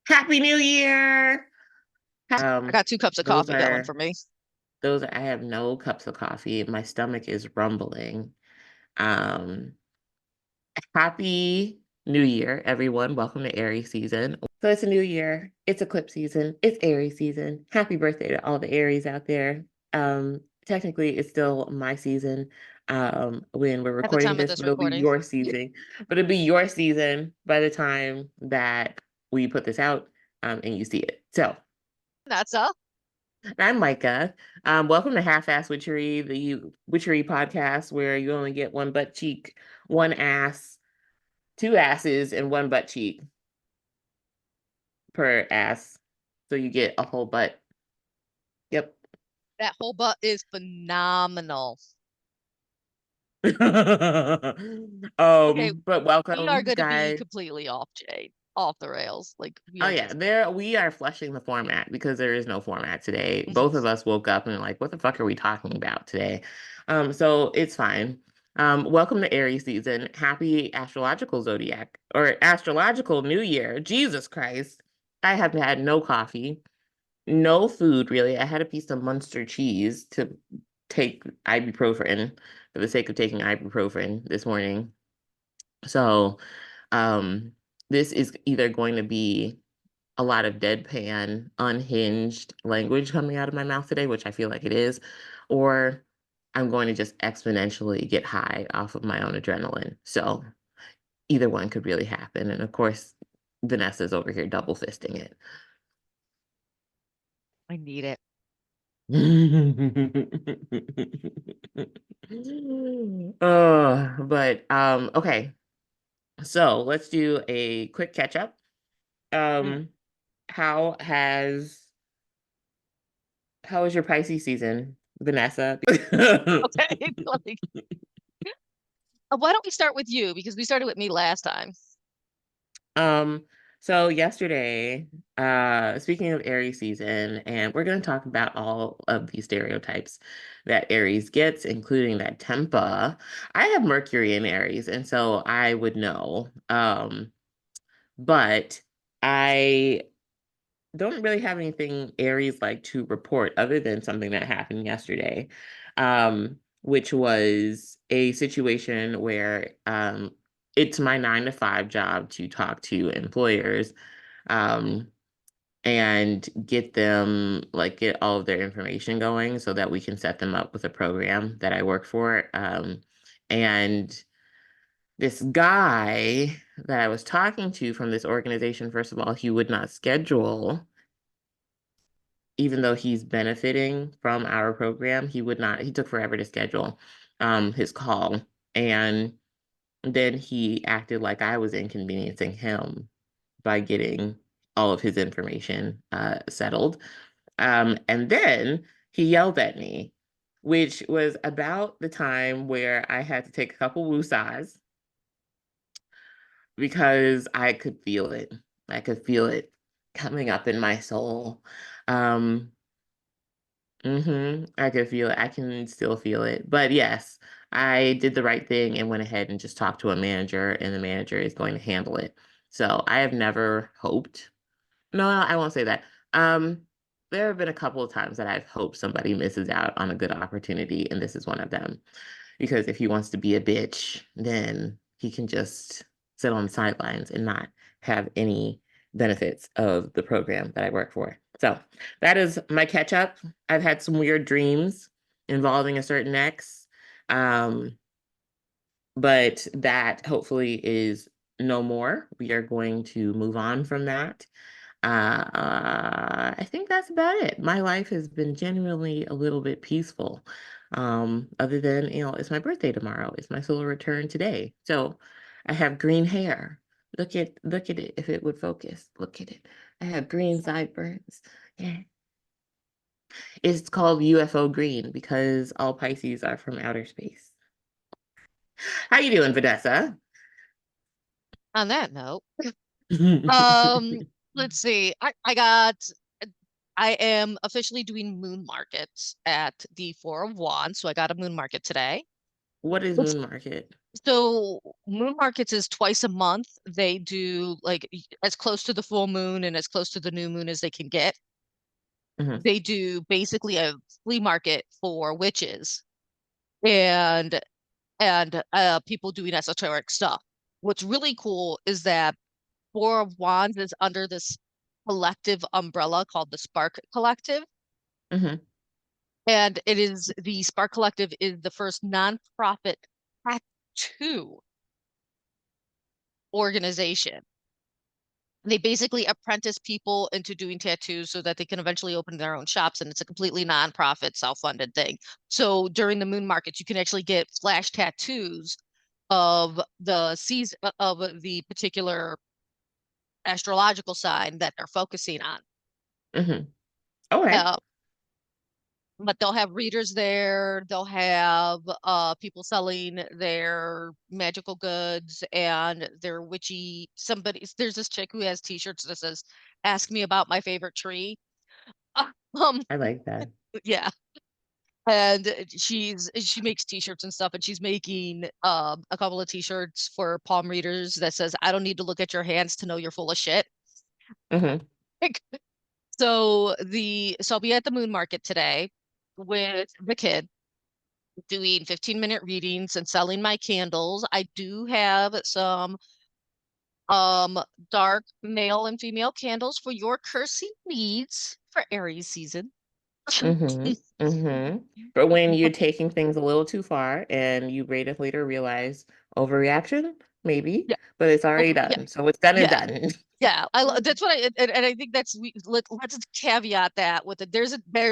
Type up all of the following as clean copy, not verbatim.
Happy New Year. I got 2 cups of Those coffee going are for me. I have no cups of coffee. My stomach is rumbling. Um, Happy New Year, everyone. Welcome to Aries season. So it's a new year. It's eclipse season. It's Aries season. Happy birthday to all the Aries out there. Technically, it's still my season. When we're At the recording time of this, this but it'll be recording. your season. But it'll be your season by the time that we put this out, and you see it. So That's up. I'm Micah. Welcome to Half-Ass Witchery, the witchery podcast where you only get one butt cheek, one ass, two asses, and one butt cheek per ass. So you get a whole butt. Yep. That whole butt is phenomenal. Okay, But we are welcome, going to be guys. completely off Jade, off the rails. Like we Oh are yeah, just. there we are flushing the format because there is no format today. Both of us woke up and like, what the fuck are we talking about today? So it's fine. Welcome to Aries season. Happy astrological zodiac or astrological new year. Jesus Christ. I have had no coffee, no food really. I had a piece of Munster cheese to take ibuprofen for the sake of taking ibuprofen this morning. So, um, this is either going to be a lot of deadpan, unhinged language coming out of my mouth today, which I feel like it is, or I'm going to just exponentially get high off of my own adrenaline. So either one could really happen. And of course, Vanessa's over here double fisting it. I need it. Okay. So let's do a quick catch up. Mm. Um, how has how was your Pisces season, Vanessa? Okay. Like, why don't we start with you? Because we started with me last time. Um, so yesterday, speaking of Aries season, and we're going to talk about all of these stereotypes that Aries gets, including that Tempa. I have Mercury in Aries, and so I would know. But I don't really have anything Aries like to report other than something that happened yesterday, which was a situation where it's my 9 to 5 job to talk to employers um, and get them like get all of their information going so that we can set them up with a program that I work for. And this guy that I was talking to from this organization, first of all, he would not schedule even though he's benefiting from our program, he would not, he took forever to schedule his call. And then he acted like I was inconveniencing him by getting all of his information settled. And then he yelled at me, which was about the time where I had to take a couple woosahs because I could feel it. I could feel it coming up in my soul. Um, I could feel it. I can still feel it. But yes, I did the right thing and went ahead and just talked to a manager, and the manager is going to handle it. So I have never hoped. No, I won't say that. Um, there have been a couple of times that I've hoped somebody misses out on a good opportunity, and this is one of them. Because if he wants to be a bitch, then he can just sit on the sidelines and not have any benefits of the program that I work for. So that is my catch up. I've had some weird dreams involving a certain ex. Um, but that hopefully is no more. We are going to move on from that. I think that's about it. My life has been genuinely a little bit peaceful. Other than, it's my birthday tomorrow. It's my solar return today. So I have green hair. Look at it if it would focus. Look at it. I have green sideburns. Yeah. It's called UFO green because all Pisces are from outer space. How you doing, Vanessa? On that note, um, let's see. I am officially doing moon markets at the Four of Wands, so I got a moon market today. What is It's moon market? So moon markets is twice a month. They do like as close to the full moon and as close to the new moon as they can get. Hmm. They do basically a flea market for witches and people doing esoteric stuff. What's really cool is that Four of Wands is under this collective umbrella called the Spark Collective. Hmm. And it is the Spark Collective is the first nonprofit tattoo organization. They basically apprentice people into doing tattoos so that they can eventually open their own shops, and it's a completely nonprofit, self-funded thing. So during the moon markets, you can actually get flash tattoos of the season of the particular astrological sign that they're focusing on. Hmm. Okay. Uh, but they'll have readers there. They'll have people selling their magical goods and their witchy. There's this chick who has t-shirts that says, "Ask me about my favorite tree." Um, I like that. yeah, and she makes t-shirts and stuff, and she's making a couple of t-shirts for palm readers that says, "I don't need to look at your hands to know you're full of shit." Hmm. So I'll be at the moon market today with the kid doing 15-minute readings and selling my candles. I do have some um dark male and female candles for your cursing needs for Aries season. Hmm. Hmm. But when you're taking things a little too far and you later realize overreaction, maybe, Yeah. but it's Oh, already yeah. done. So it's done and Yeah. done. Yeah. That's what and I think let's caveat that with it. There's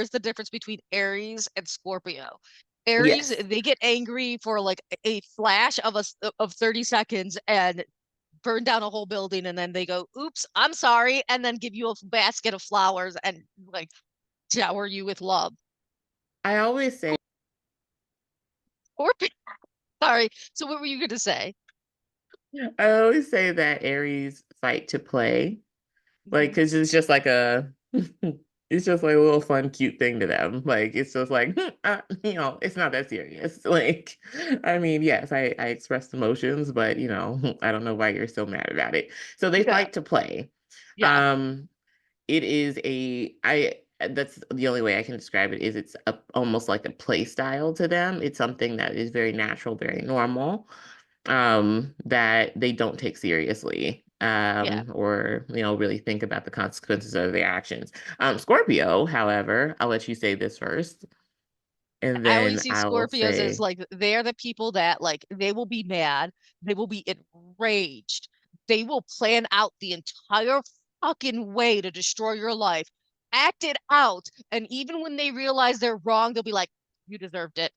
the difference between Aries and Scorpio. Aries, Yes. they get angry for like a flash of 30 seconds and burn down a whole building, and then they go, "Oops, I'm sorry," and then give you a basket of flowers and like shower you with love. I always say, Or sorry. So what were you gonna say? I always say that Aries fight to play. Like, Mhm. cause it's just like a, it's just like a little fun, cute thing to them. Like, it's just like, it's not that serious. Like, I mean, yes, I expressed emotions, but I don't know why you're so mad about it. So they Yeah, fight to play. yeah. Um, it is that's the only way I can describe it is almost like a play style to them. It's something that is very natural, very normal, that they don't take seriously, Yeah. or really think about the consequences of their actions. Scorpio, however, I'll let you say this first, and I always then see I will Scorpios as say like they're the people that like they will be mad, they will be enraged, they will plan out the entire fucking way to destroy your life, act it out, and even when they realize they're wrong, they'll be like, "You deserved it."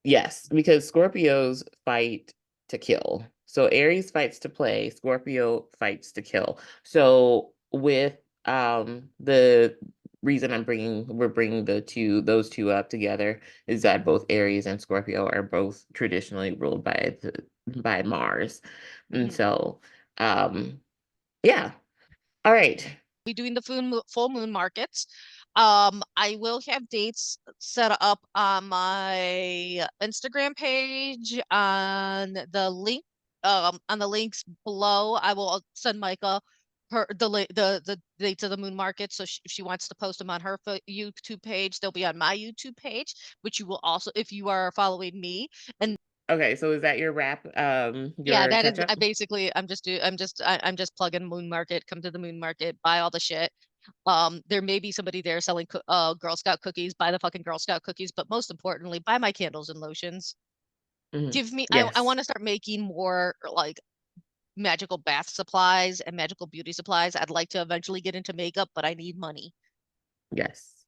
yes, because Scorpios fight to kill. So Aries fights to play, Scorpio fights to kill. So with the reason we're bringing those two up together is that both Aries and Scorpio are both traditionally ruled by Mars. And Mhm. so um yeah. All right. Be doing the full moon markets. I will have dates set up on my Instagram page on the links below. I will send Micah the dates of the moon market. So if she wants to post them on her YouTube page, they'll be on my YouTube page, which you will also if you are following me. And Okay, so is that your wrap, yeah, your that is catch up? I basically I'm just plugging moon market. Come to the moon market, buy all the shit. There may be somebody there selling Girl Scout cookies. Buy the fucking Girl Scout cookies, but most importantly, buy my candles and lotions. Mhm. Give me. I Yes. want to start making more like magical bath supplies and magical beauty supplies. I'd like to eventually get into makeup, but I need money. Yes.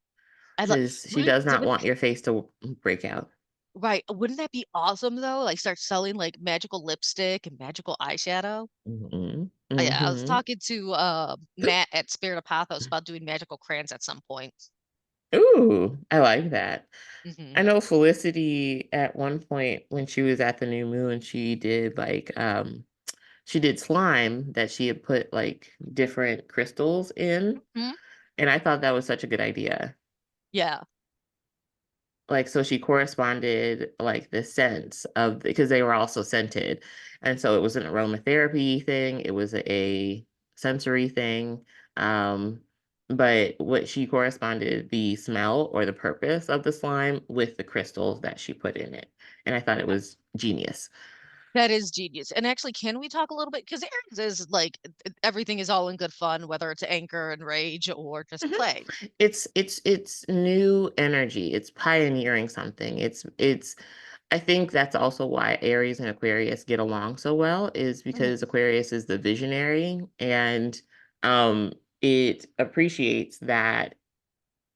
I'd like. Because she does not want your face to break out. Right? Wouldn't that be awesome though? Like start selling like magical lipstick and magical eyeshadow. Hmm. Yeah, I was Hmm. talking to Matt at Spirit of Pathos about doing magical crayons at some point. Ooh, I like that. Hmm. I know Felicity at one point when she was at the new moon, she did slime that she had put like different crystals in, Hmm. and I thought that was such a good idea. Yeah. like so she corresponded like the scents of because they were also scented. And so it was an aromatherapy thing, it was a sensory thing. Um, but what she corresponded the smell or the purpose of the slime with the crystals that she put in it. And I thought it was genius. That is genius. And actually, can we talk a little bit? Because Aries is like everything is all in good fun, whether it's anger and rage or just Mhm. play. It's new energy. It's pioneering something. It's I think that's also why Aries and Aquarius get along so well is Mhm. because Aquarius is the visionary and um it appreciates that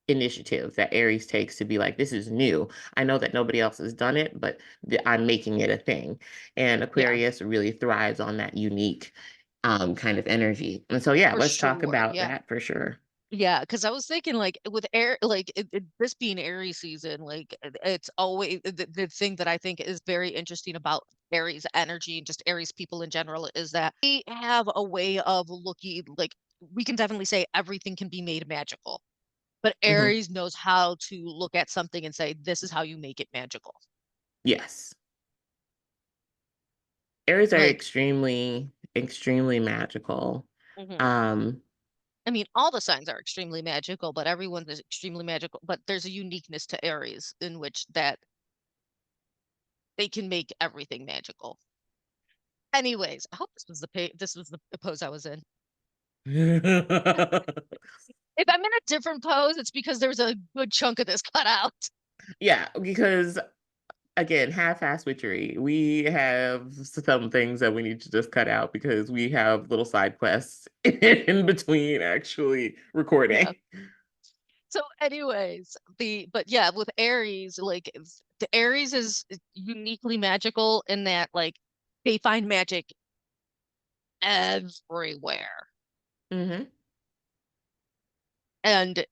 initiative that Aries takes to be like, this is new. I know that nobody else has done it, but I'm making it a thing. And Yeah, Aquarius really thrives on that unique kind of energy. And so yeah, for let's talk sure. about Yeah. that for sure. Yeah, because I was thinking like with air, like this being Aries season, like it's always the thing that I think is very interesting about Aries energy and just Aries people in general is that they have a way of looking like we can definitely say everything can be made magical, but Mhm. Aries knows how to look at something and say, this is how you make it magical. Yes. Aries are Like, extremely magical. mhm. Um, I mean, all the signs are extremely magical, but everyone is extremely magical. But there's a uniqueness to Aries in which that they can make everything magical. Anyways, I hope this was the pose I was in. If I'm in a different pose, it's because there's a good chunk of this cut out. yeah, because again, half-ass witchery. We have some things that we need to just cut out because we have little side quests in between actually Yeah. recording. So, anyways, the but yeah, with Aries, like the Aries is uniquely magical in that like they find magic everywhere. Hmm. And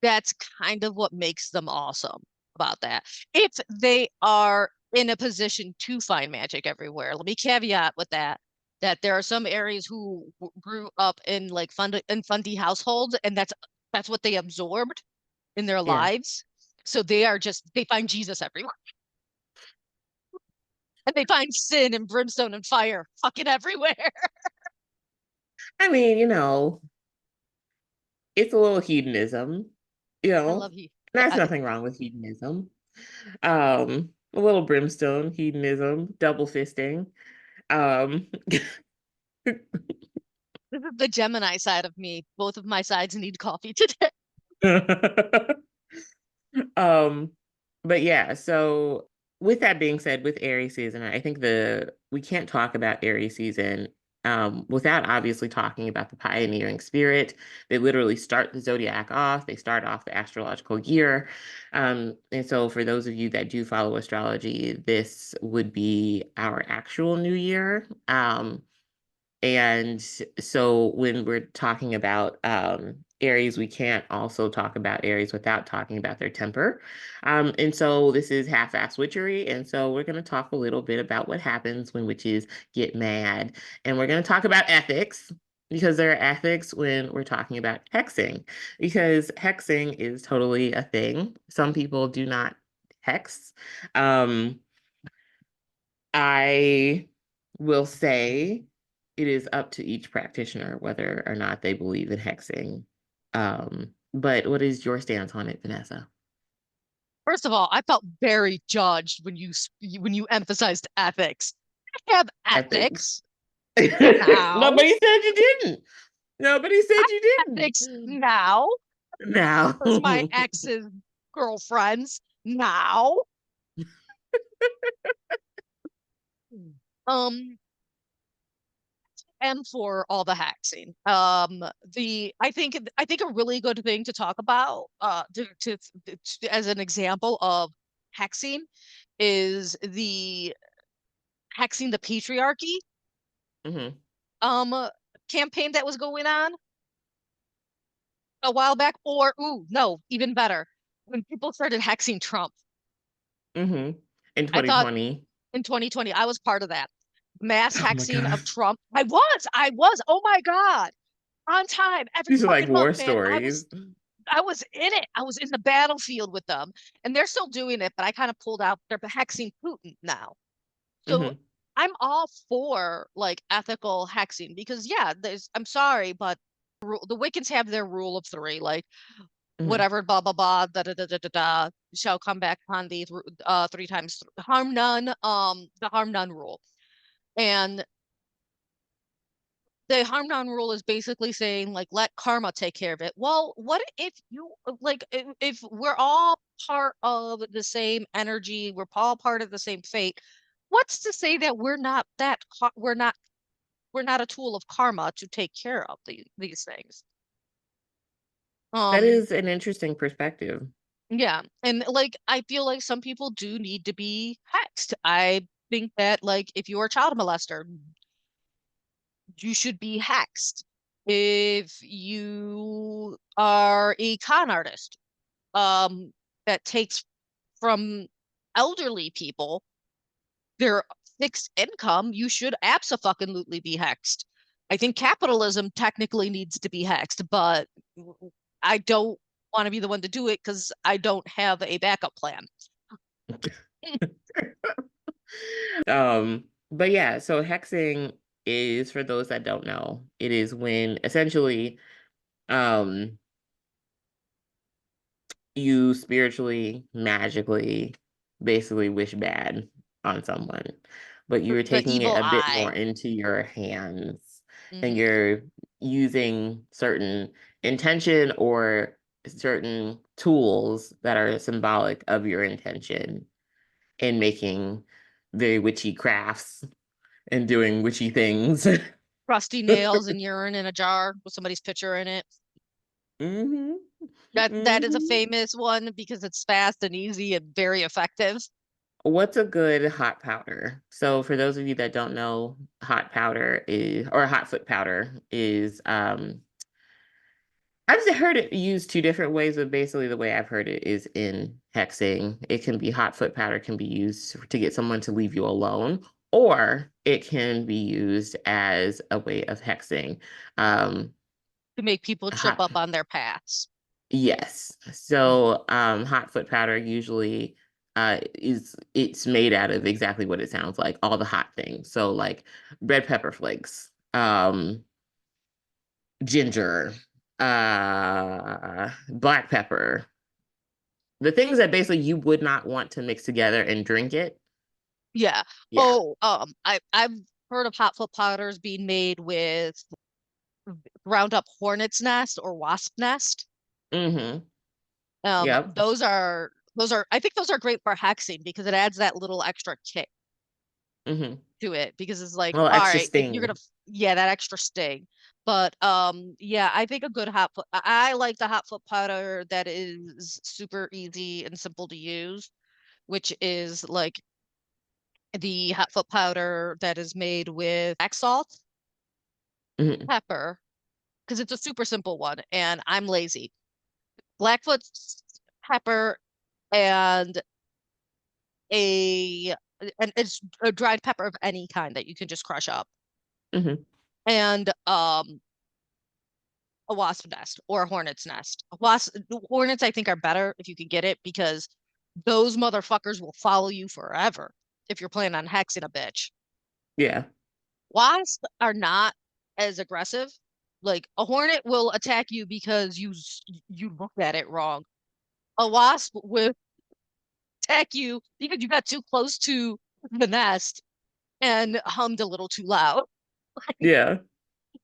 that's kind of what makes them awesome about that. If they are in a position to find magic everywhere, let me caveat with that that there are some areas who grew up in like fundy households, and that's what they absorbed in their Yeah. lives. So they find Jesus everywhere, and they find sin and brimstone and fire fucking everywhere. I mean, it's a little hedonism, I love you. There's I, nothing wrong with hedonism. A little brimstone, hedonism, double fisting. Um, this is the Gemini side of me. Both of my sides need coffee today. Um, but yeah, so with that being said, with Aries season, I think the we can't talk about Aries season without obviously talking about the pioneering spirit. They literally start the zodiac off, they start off the astrological year. And so for those of you that do follow astrology, this would be our actual new year. And so when we're talking about Aries, we can't also talk about Aries without talking about their temper. And so this is half-ass witchery. And so we're going to talk a little bit about what happens when witches get mad. And we're going to talk about ethics because there are ethics when we're talking about hexing, because hexing is totally a thing. Some people do not hex. Um, I will say it is up to each practitioner whether or not they believe in hexing. But what is your stance on it, Vanessa? First of all, I felt very judged when when you emphasized ethics. I have Ethics. ethics now. Nobody said you didn't. Nobody said I you have didn't. ethics now. Now. As my ex's girlfriends now. Um, and for all the hacking. I think a really good thing to talk about, as an example of hexing, is the hexing the patriarchy Hmm. um campaign that was going on a while back, or ooh, no, even better, when people started hexing Trump. Hmm. In I thought 2020. in 2020, I was part of that mass Oh my hexing God. of Trump. I was, oh my God, on time, every These are like fucking month, war man. stories. I was in it. I was in the battlefield with them, and they're still doing it, but I kind of pulled out. They're hexing Putin now. So Hmm. I'm all for like ethical hexing because yeah, I'm sorry, but the Wiccans have their rule of three, like Hmm. whatever, blah blah blah, da da da da da da, shall come back upon thee three times, harm none, the harm none rule. And the harm none rule is basically saying like let karma take care of it. Well, what if you like if we're all part of the same energy, we're all part of the same fate. What's to say that we're not a tool of karma to take care of these things? That Um, is an interesting perspective. yeah, and like I feel like some people do need to be hexed. I think that like if you're a child molester, you should be hexed. If you are a con artist, that takes from elderly people their fixed income, you should abso-fucking-lutely be hexed. I think capitalism technically needs to be hexed, but I don't want to be the one to do it because I don't have a backup plan. But yeah, so hexing is, for those that don't know, it is when essentially um you spiritually, magically, basically wish bad on someone, but you're The taking it evil a bit eye. more into your hands and Hmm. you're using certain intention or certain tools that are symbolic of your intention in making very witchy crafts and doing witchy things. Rusty nails and urine in a jar with somebody's picture in it. Hmm. That is a Hmm. famous one because it's fast and easy and very effective. What's a good hot powder? So for those of you that don't know, hot powder is, or hot foot powder is, I've heard it used two different ways, but basically the way I've heard it is in hexing. It can be hot foot powder can be used to get someone to leave you alone, or it can be used as a way of hexing. Um, To make people trip hot up on their paths. Yes. Mm. So, hot foot powder usually is it's made out of exactly what it sounds like, all the hot things. So like red pepper flakes, ginger, black pepper. The things that basically you would not want to mix together and drink it. Yeah. Yeah. Oh, I've heard of hot foot powders being made with ground up hornet's nest or wasp nest. Mm-hmm. Yep. Those are I think those are great for hexing because it adds that little extra kick Mm-hmm. to it because it's like, A little all extra right, if you're gonna sting. yeah, that extra sting. But yeah, I think a good hot foot I like the hot foot powder that is super easy and simple to use, which is like the hot foot powder that is made with black salt, Mm-hmm. pepper, because it's a super simple one, and I'm lazy. Blackfoot pepper and a and it's a dried pepper of any kind that you can just crush up. Mm-hmm. And a wasp nest or a hornet's nest. Hornets I think are better if you can get it because those motherfuckers will follow you forever if you're planning on hexing a bitch. Yeah. Wasps are not as aggressive. Like a hornet will attack you because you looked at it wrong. A wasp will attack you because you got too close to the nest and hummed a little too loud. Yeah.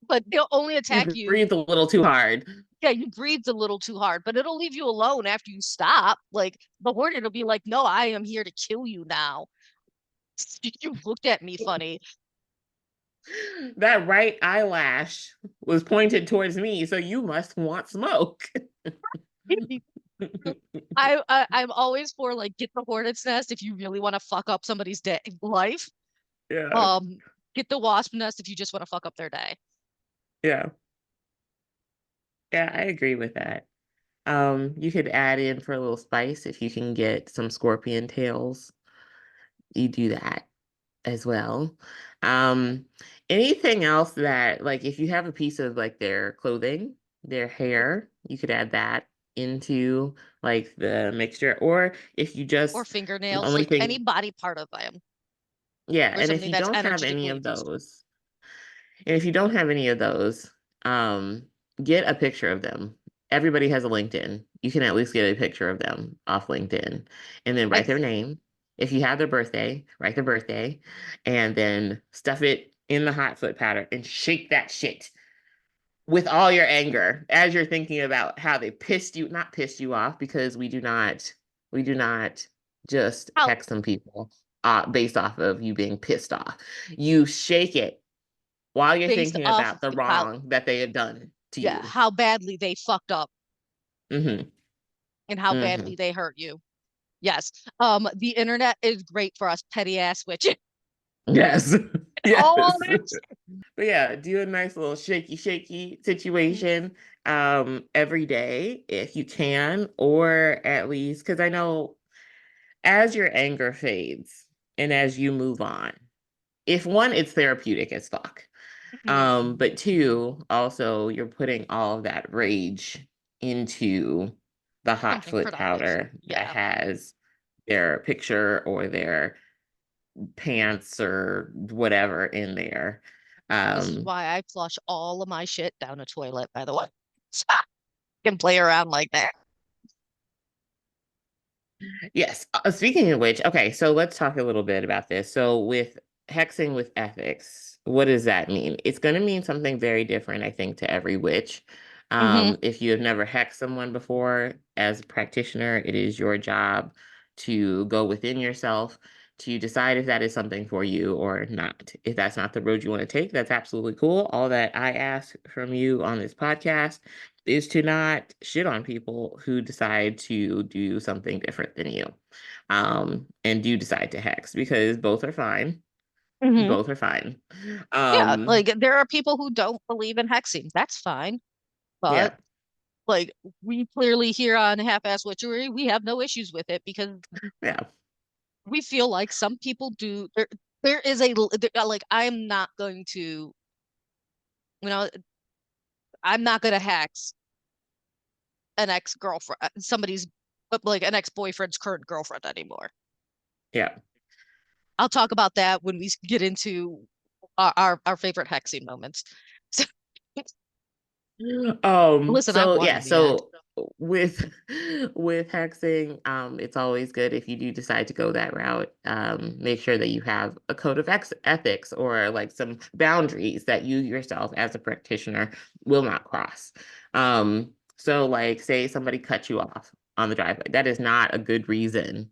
But they'll only attack You you. breathed a little too hard. Yeah, you breathed a little too hard, but it'll leave you alone after you stop. Like the hornet will be like, "No, I am here to kill you now." You looked at me funny. That right eyelash was pointed towards me, so you must want smoke. I'm always for like get the hornet's nest if you really want to fuck up somebody's day life. Yeah, Um, get the wasp nest if you just want to fuck up their day. yeah, yeah, I agree with that. You could add in for a little spice if you can get some scorpion tails. You do that as well. Um, Anything else that, like, if you have a piece of like their clothing, their hair, you could add that. into like the mixture, or if you Or just the fingernails, only like any thing, body part of them, yeah, or and if something you that's don't have any energetically of induced. those, and if you don't have any of those, um, get a picture of them. Everybody has a LinkedIn. You can at least get a picture of them off LinkedIn and then write Like their name. If you have their birthday, write their birthday and then stuff it in the hot foot powder and shake that shit with all your anger as you're thinking about how they pissed you, not pissed you off, because we do not just how hex some people based off of you being pissed off. You shake it while you're based thinking off about the how, wrong that they have done to yeah, you. how badly they fucked up Hmm. and how Hmm. badly they hurt you. Yes. The internet is great for us petty ass witches. Yes. All Yes. this. But yeah, do a nice little shaky, shaky Mhm. situation every day if you can, or at least because I know as your anger fades and as you move on, if one, it's therapeutic as fuck. Mhm. But two, also you're putting all of that rage into the hot Something foot productive. powder that Yeah. has their picture or their pants or whatever in there. This is Um, why I flush all of my shit down a toilet, by the way. So I can play around like that. Yes. Speaking of which, okay, so let's talk a little bit about this. So, with hexing with ethics, what does that mean? It's going to mean something very different, I think, to every witch. Hmm. If you have never hexed someone before, as a practitioner, it is your job to go within yourself to decide if that is something for you or not. If that's not the road you want to take, that's absolutely cool. All that I ask from you on this podcast is to not shit on people who decide to do something different than you. And do decide to hex because both are fine. Hmm. Both are fine. Yeah, Um, like there are people who don't believe in hexing. That's fine. But yeah, like we clearly here on Half-Ass Witchery, we have no issues with it because yeah, we feel like some people do. There is a like I'm not going to, you know, I'm not going to hex an ex-girlfriend, somebody's like an ex-boyfriend's current girlfriend anymore. yeah. I'll talk about that when we get into our favorite hexing moments. So, listen, I've So won yeah, in the end. so with with hexing, it's always good if you do decide to go that route. Make sure that you have a code of ex ethics or like some boundaries that you yourself as a practitioner will not cross. So like say somebody cut you off on the driveway. That is not a good reason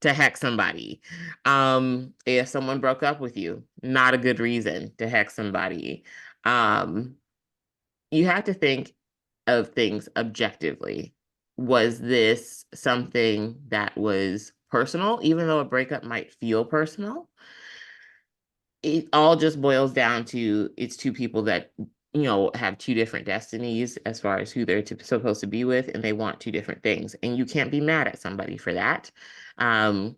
to hex somebody. If someone broke up with you, not a good reason to hex somebody. Um, you have to think of things objectively. Was this something that was personal, even though a breakup might feel personal? It all just boils down to it's two people that have two different destinies as far as who they're supposed to be with, and they want two different things, and you can't be mad at somebody for that. Um,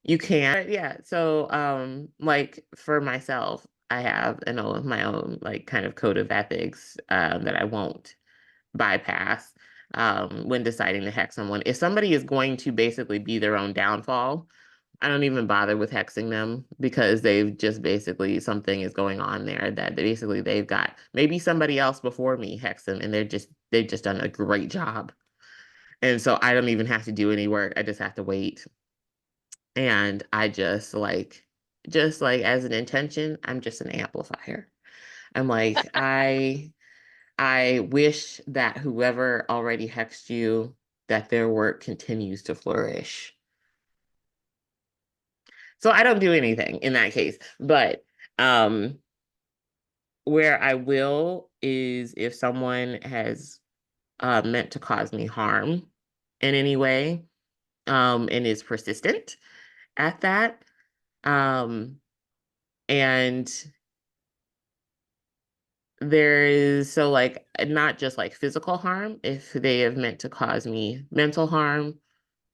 you can, yeah. So, like for myself, I have my own like kind of code of ethics that I won't bypass when deciding to hex someone. If somebody is going to basically be their own downfall, I don't even bother with hexing them because they've just basically something is going on there that basically they've got maybe somebody else before me hex them and they've just done a great job. And so I don't even have to do any work. I just have to wait. And I just like as an intention, I'm just an amplifier. I'm like, I wish that whoever already hexed you, that their work continues to flourish. So I don't do anything in that case. But um, where I will is if someone has meant to cause me harm in any way, and is persistent at that. Um, and there is so like not just like physical harm, if they have meant to cause me mental harm,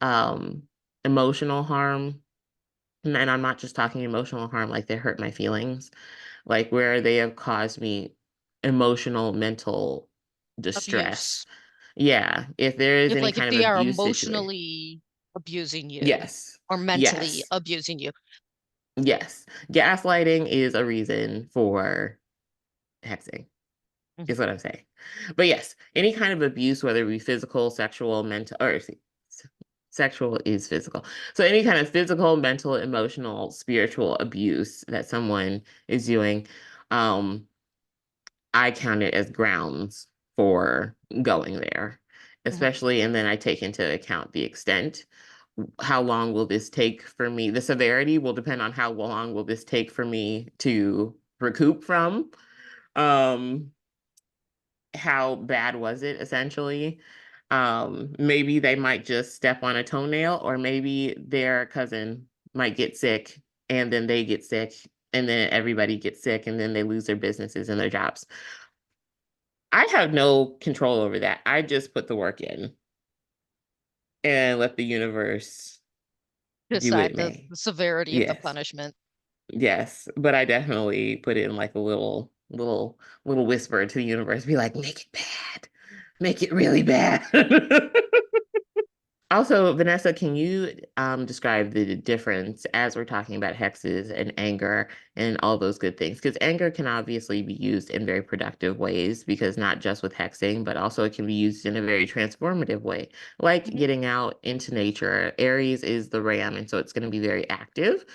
um, emotional harm. And I'm not just talking emotional harm, like they hurt my feelings, like where they have caused me emotional, mental distress. Abuse. Yeah, if there is If any like if kind of they are abuse situation. emotionally abusing you Yes. or mentally Yes. abusing you. Yes. Gaslighting is a reason for hexing, Mhm, is what I'm saying. But yes, any kind of abuse, whether it be physical, sexual, mental, or sexual is physical. So any kind of physical, mental, emotional, spiritual abuse that someone is doing, um, I count it as grounds for going there, mhm. especially, and then I take into account the extent. How long will this take for me? The severity will depend on how long will this take for me to recoup from. Um, how bad was it essentially? Maybe they might just step on a toenail, or maybe their cousin might get sick and then they get sick and then everybody gets sick and then they lose their businesses and their jobs. I have no control over that. I just put the work in and let the universe do what Decide it the may. severity of the Yes. punishment. Yes. But I definitely put in like a little whisper to the universe, be like, make it bad. Make it really bad. Also, Vanessa, can you describe the difference as we're talking about hexes and anger and all those good things? Because anger can obviously be used in very productive ways, because not just with hexing, but also it can be used in a very transformative way, like Mhm. getting out into nature. Aries is the ram, and so it's going to be very active.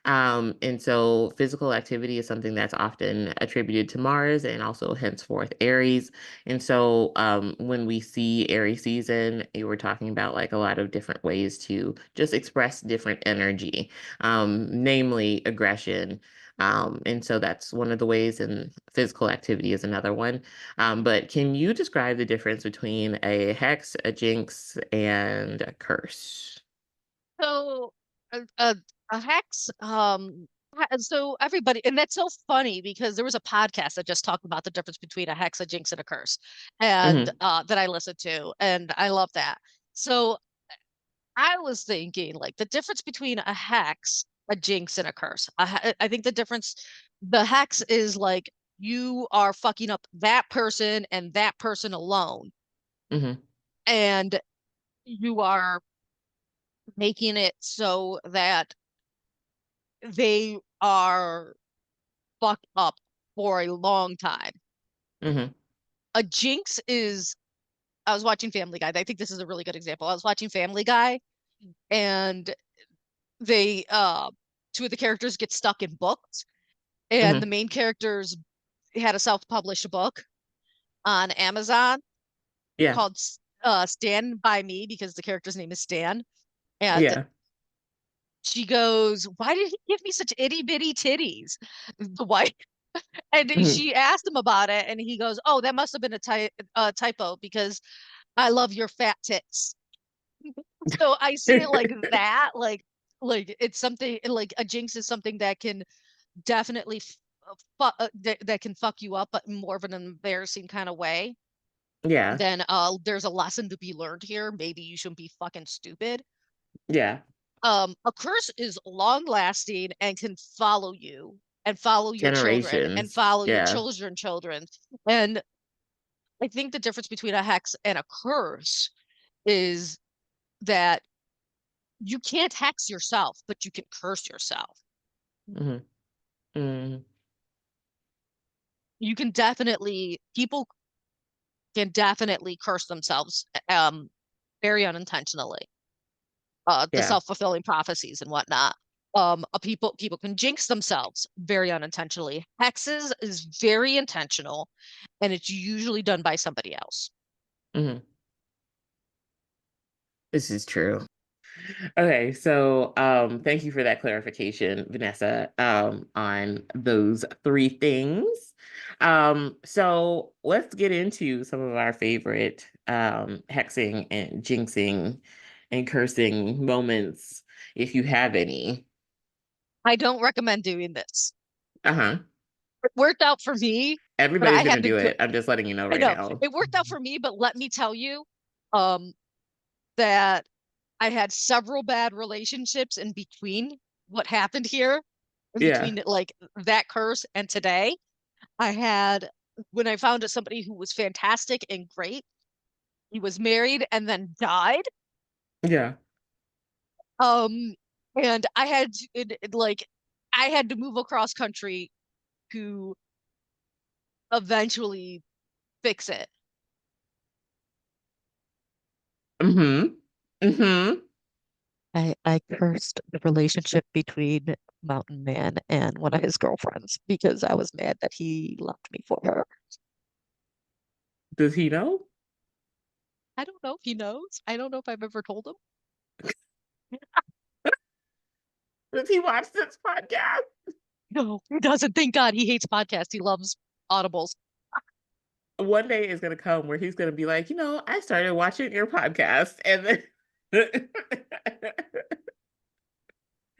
And so physical activity is something that's often attributed to Mars and also henceforth Aries. And so when we see Aries season, you were talking about like a lot of different ways to just express different energy, namely aggression. And so that's one of the ways, and physical activity is another one. But can you describe the difference between a hex, a jinx, and a curse? So a hex, so everybody, and that's so funny because there was a podcast that just talked about the difference between a hex, a jinx, and a curse, and Hmm. that I listened to, and I love that. So I was thinking like the difference between a hex, a jinx, and a curse. I think the hex is like you are fucking up that person and that person alone, Hmm. and you are making it so that they are fucked up for a long time. Hmm. A jinx is, I was watching Family Guy. I think this is a really good example. I was watching Family Guy and they, two of the characters get stuck in books, and the Hmm. main characters had a self-published book on Amazon Yeah. called Stand By Me because the character's name is Stan. And Yeah. she goes, "Why did he give me such itty bitty titties?" The wife. And Hmm. she asked him about it, and he goes, "Oh, that must have been a typo because I love your fat tits." So I see it like that, like it's something like a jinx is something that can definitely that can fuck you up, but in more of an embarrassing kind of way. Yeah. Then there's a lesson to be learned here. Maybe you shouldn't be fucking stupid. Yeah. A curse is long lasting and can follow you and follow your children and Generations. follow your Yeah. children. And I think the difference between a hex and a curse is that you can't hex yourself, but you can curse yourself. Hmm. Hmm. You can definitely, people can definitely curse themselves very unintentionally. The Yeah. self-fulfilling prophecies and whatnot. People can jinx themselves very unintentionally. Hexes is very intentional, and it's usually done by somebody else. Hmm. This is true. Okay, so thank you for that clarification, Vanessa, on those three things. So let's get into some of our favorite hexing and jinxing and cursing moments, if you have any. I don't recommend doing this. Uh-huh. It worked out for me, but Everybody's I gonna had to do go. it. I'm just letting you know I right know now. it worked out for me, but let me tell you, um, that I had several bad relationships in between what happened here, in Yeah. between like that curse and today. I had when I found somebody who was fantastic and great, He was married and then died. Yeah. Um, and I had to move across country to eventually fix it. Mm-hmm. Mm-hmm. I cursed the relationship between Mountain Man and one of his girlfriends because I was mad that he left me for her. Does he know? I don't know if he knows. I don't know if I've ever told him. Does he watch this podcast? No, he doesn't. Thank God he hates podcasts. He loves audibles. One day is gonna come where he's gonna be like, I started watching your podcast, and then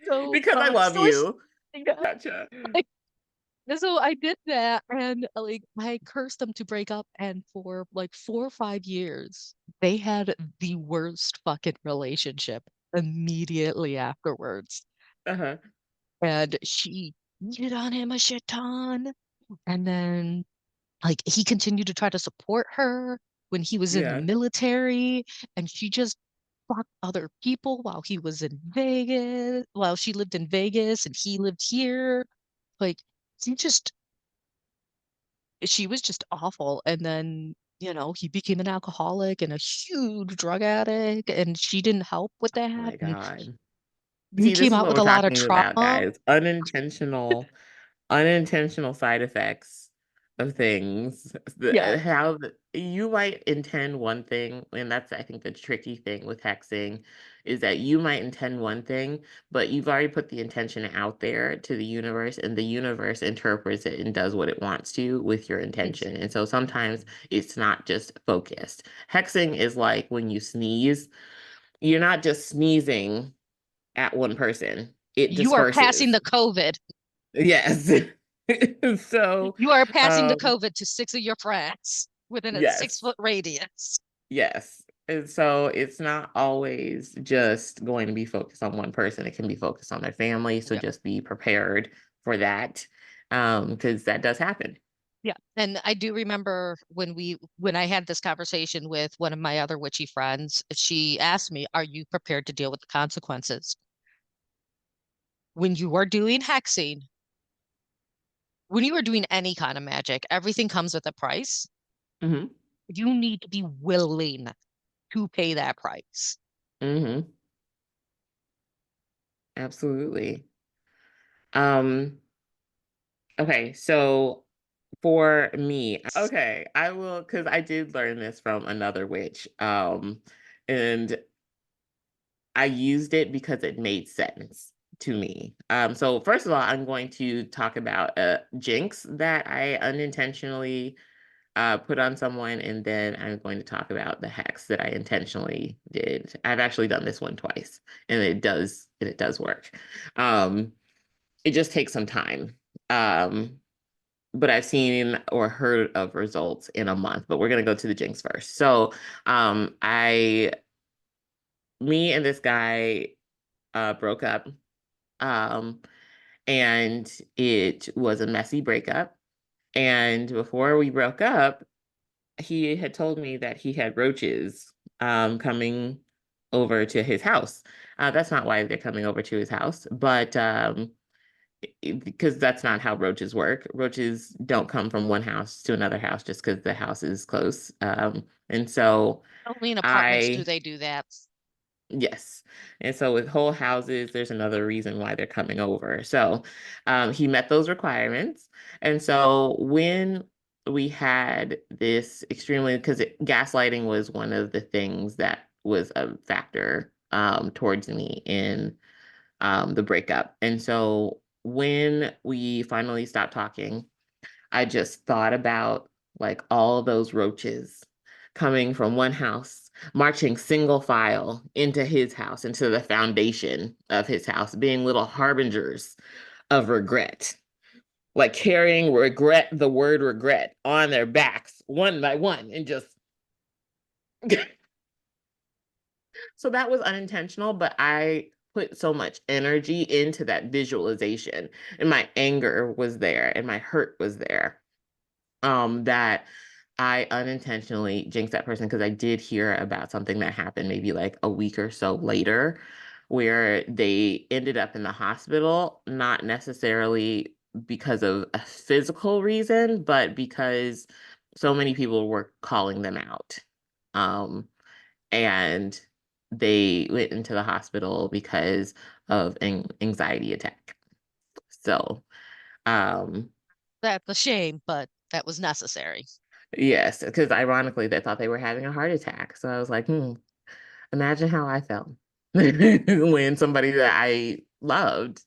So, because I love so it's, you. yeah, Gotcha. like, so I did that, and like I cursed them to break up, and for like 4 or 5 years, they had the worst fucking relationship immediately afterwards. Uh-huh. And she cheated on him a shit ton. And then like he continued to try to support her when he was in the Yeah. military, and she just fucked other people while he was in Vegas, while she lived in Vegas and he lived here. Like he just she was just awful. And then, he became an alcoholic and a huge drug addict, and she didn't help with Oh that. my And God. he See, this came is out what with we're a lot of talking about, trauma. guys. Unintentional side effects of things. Yeah. You might intend one thing, and that's, I think, the tricky thing with hexing is that you might intend one thing, but you've already put the intention out there to the universe, and the universe interprets it and does what it wants to with your Ex- intention. And so sometimes it's not just focused. Hexing is like when you sneeze, you're not just sneezing at one person, it You are passing disperses. the COVID. Yes. So, You are passing the um, COVID to six of your friends within a yes, 6 foot radius. yes. And so it's not always just going to be focused on one person. It can be focused on their family. So Yeah. just be prepared for that. Because that does happen. Yeah. And I do remember when I had this conversation with one of my other witchy friends, she asked me, "Are you prepared to deal with the consequences?" When you are doing hexing, when you are doing any kind of magic, everything comes with a price. Hmm. You need to be willing to pay that price. Hmm. Absolutely. Um, okay, so for me, okay, I will, because I did learn this from another witch. And I used it because it made sense to me. So first of all, I'm going to talk about a jinx that I unintentionally put on someone, and then I'm going to talk about the hex that I intentionally did. I've actually done this one twice, and it does work. Um, it just takes some time. Um, but I've seen or heard of results in a month. But we're gonna go to the jinx first. So, I me and this guy broke up. Um, and it was a messy breakup. And before we broke up, he had told me that he had roaches coming over to his house. That's not why they're coming over to his house, but because that's not how roaches work. Roaches don't come from one house to another house just because the house is close. And so Only in apartments do I they do that. Yes. And so with whole houses, there's another reason why they're coming over. So he met those requirements. And so when we had this extremely, because gaslighting was one of the things that was a factor towards me in the breakup. And so when we finally stopped talking, I just thought about like all those roaches coming from one house, marching single file into his house, into the foundation of his house, being little harbingers of regret, like carrying regret, the word regret, on their backs one by one, and just so that was unintentional, but I put so much energy into that visualization, and my anger was there, and my hurt was there. That I unintentionally jinxed that person because I did hear about something that happened maybe like a week or so later where they ended up in the hospital, not necessarily because of a physical reason, but because so many people were calling them out. Um, and they went into the hospital because of an anxiety attack. So, um, That's a shame, but that was necessary. yes, because ironically, they thought they were having a heart attack. So I was like, imagine how I felt when somebody that I loved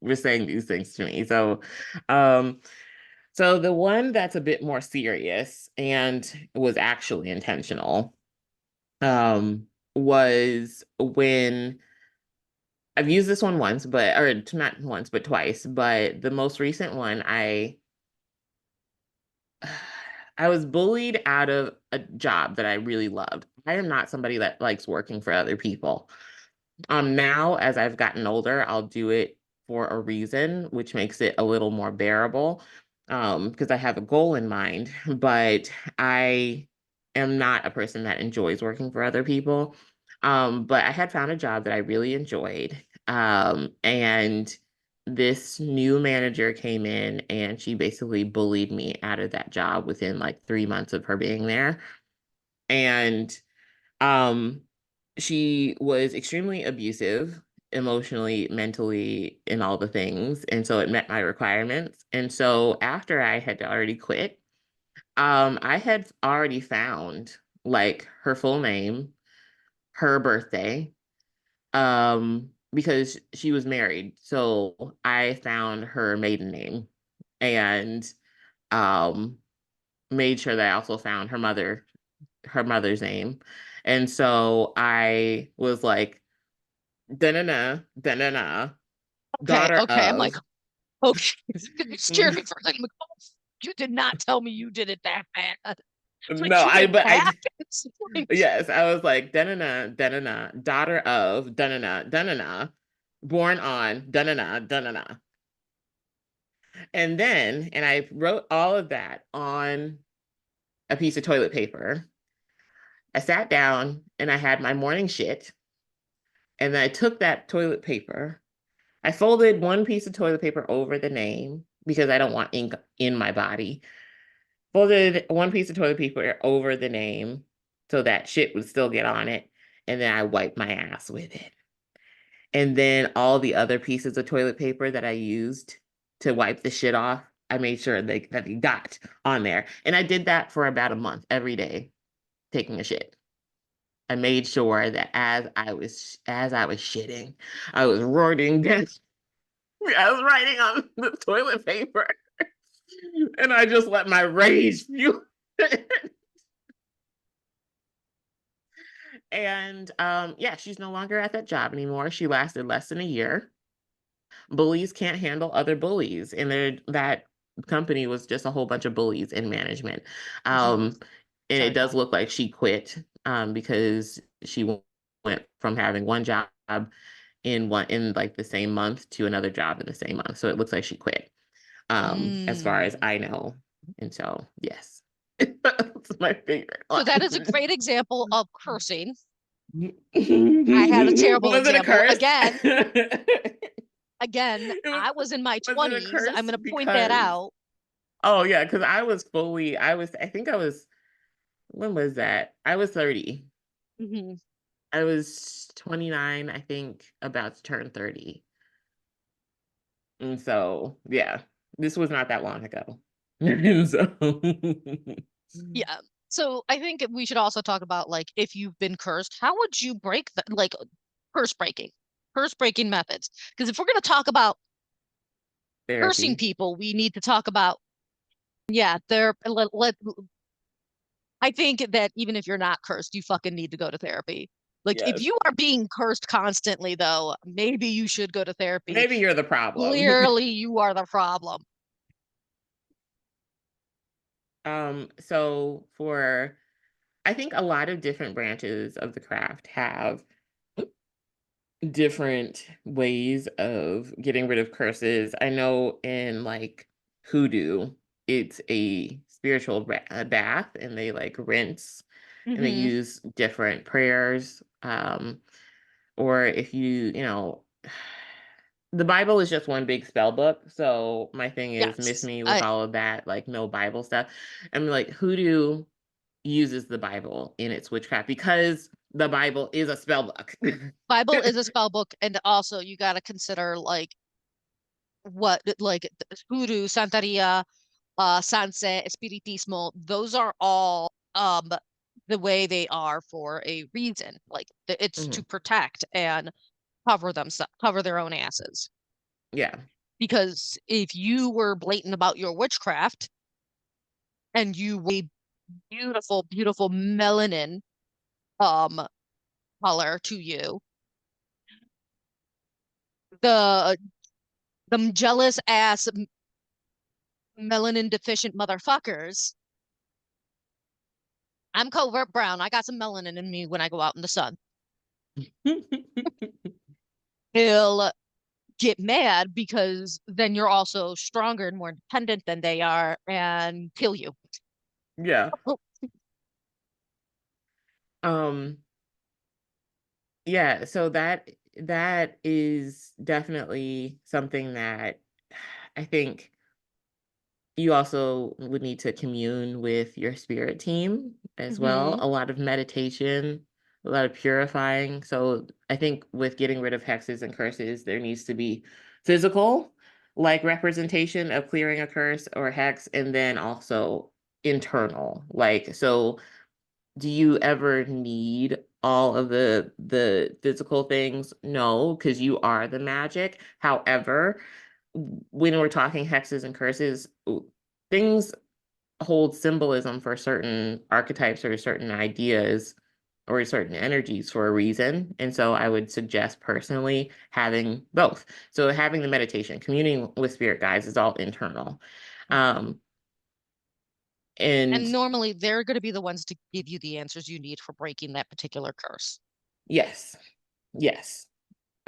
was saying these things to me. Um, so the one that's a bit more serious and was actually intentional, was when I've used this one once, but or not once, but twice. But the most recent one, I was bullied out of a job that I really loved. I am not somebody that likes working for other people. Now, as I've gotten older, I'll do it for a reason, which makes it a little more bearable, because I have a goal in mind. But I am not a person that enjoys working for other people. But I had found a job that I really enjoyed. And this new manager came in and she basically bullied me out of that job within like 3 months of her being there. And um, she was extremely abusive emotionally, mentally, and all the things. And so it met my requirements. And so after I had already quit, I had already found like her full name, her birthday, because she was married. So I found her maiden name and um made sure that I also found her mother's name. And so I was like, da-na-na, da-na-na, Okay, daughter okay. I'm like, of. okay, it scared me for a second. I'm like, oh, you did not tell me you did it that bad. Like No, you went but back. It's like, yes, I was like, da-na-na, da-na-na, daughter of, da-na-na, da-na-na, born on, da-na-na, da-na-na. And I wrote all of that on a piece of toilet paper. I sat down and I had my morning shit. And then I took that toilet paper. I folded one piece of toilet paper over the name because I don't want ink in my body. Folded one piece of toilet paper over the name so that shit would still get on it. And then I wiped my ass with it. And then all the other pieces of toilet paper that I used to wipe the shit off, I made sure that they got on there. And I did that for about a month every day, taking a shit. I made sure that as I was shitting, I was writing down, I was writing on the toilet paper, and I just let my rage fuel. And yeah, she's no longer at that job anymore. She lasted less than a year. Bullies can't handle other bullies, and that company was just a whole bunch of bullies in management. mhm, Um, and it sorry, does Bob. look like she quit because she went from having one job in like the same month to another job in the same month. So it looks like she quit, as far as Mm. I know. And so yes, it's my favorite So that is a one. great example of cursing. Was I had a terrible it a example. curse? Again, it was I was in my was it a 20s. I'm curse going to point that because out. oh yeah, because I think I was, when was that? I was 30. Mhm. I was 29, I think, about to turn 30. And so yeah, this was not that long ago. And so Yeah. So I think we should also talk about like if you've been cursed, how would you break the like curse breaking, curse breaking methods? Because if we're going to talk about cursing therapy. people, we need to talk about yeah, I think that even if you're not cursed, you fucking need to go to therapy. Like if Yes. you are being cursed constantly though, maybe you should go to therapy. Maybe you're the problem. Clearly you are the problem. So for I think a lot of different branches of the craft have different ways of getting rid of curses. I know in like hoodoo, it's a spiritual bath, and they like rinse, and they Hmm. use different prayers. Or if you know, the Bible is just one big spell book. So my thing is miss Yes. me with I all of that, like no Bible stuff. I'm like, hoodoo uses the Bible in its witchcraft because the Bible is a spell book. Bible is a spell book, and also you got to consider like what like hoodoo, Santeria, Sanse, Espiritismo. Those are all the way they are for a reason. Like it's to Mhm. protect and cover their own asses. Yeah. Because if you were blatant about your witchcraft and you were a beautiful, beautiful melanin um color to you, the the jealous ass melanin deficient motherfuckers. I'm covert brown. I got some melanin in me when I go out in the sun. He'll get mad because then you're also stronger and more independent than they are and kill you. Yeah. Oh, Um, yeah, so that is definitely something that I think you also would need to commune with your spirit team as well. mm-hmm. A lot of meditation, a lot of purifying. So I think with getting rid of hexes and curses, there needs to be physical, like representation of clearing a curse or hex, and then also internal. Like, so do you ever need all of the physical things? No, because you are the magic. However, when we're talking hexes and curses, things hold symbolism for certain archetypes or certain ideas or certain energies for a reason. And so I would suggest personally having both. So having the meditation, communing with spirit guides is all internal. Um, And and normally they're going to be the ones to give you the answers you need for breaking that particular curse. yes, yes.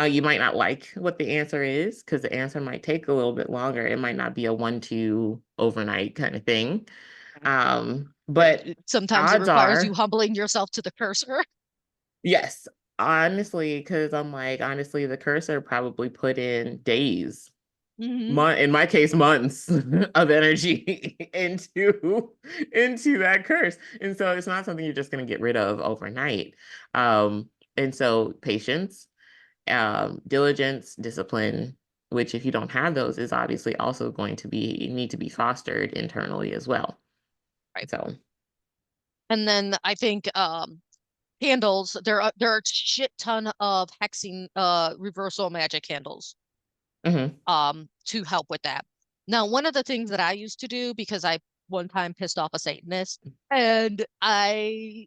You might not like what the answer is because the answer might take a little bit longer. It might not be a 1-2 overnight kind of thing. But Sometimes it odds requires you are, humbling yourself to the cursor. yes, honestly, because I'm like, honestly, the cursor probably put in days, Hmm. in my case, months of energy into that curse. And so it's not something you're just going to get rid of overnight. And so patience, diligence, discipline, which if you don't have those, is obviously also going to be need to be fostered internally as well. Right. So, And then I think candles, there are a shit ton of hexing reversal magic candles mhm, to help with that. Now, one of the things that I used to do because I one time pissed off a Satanist and I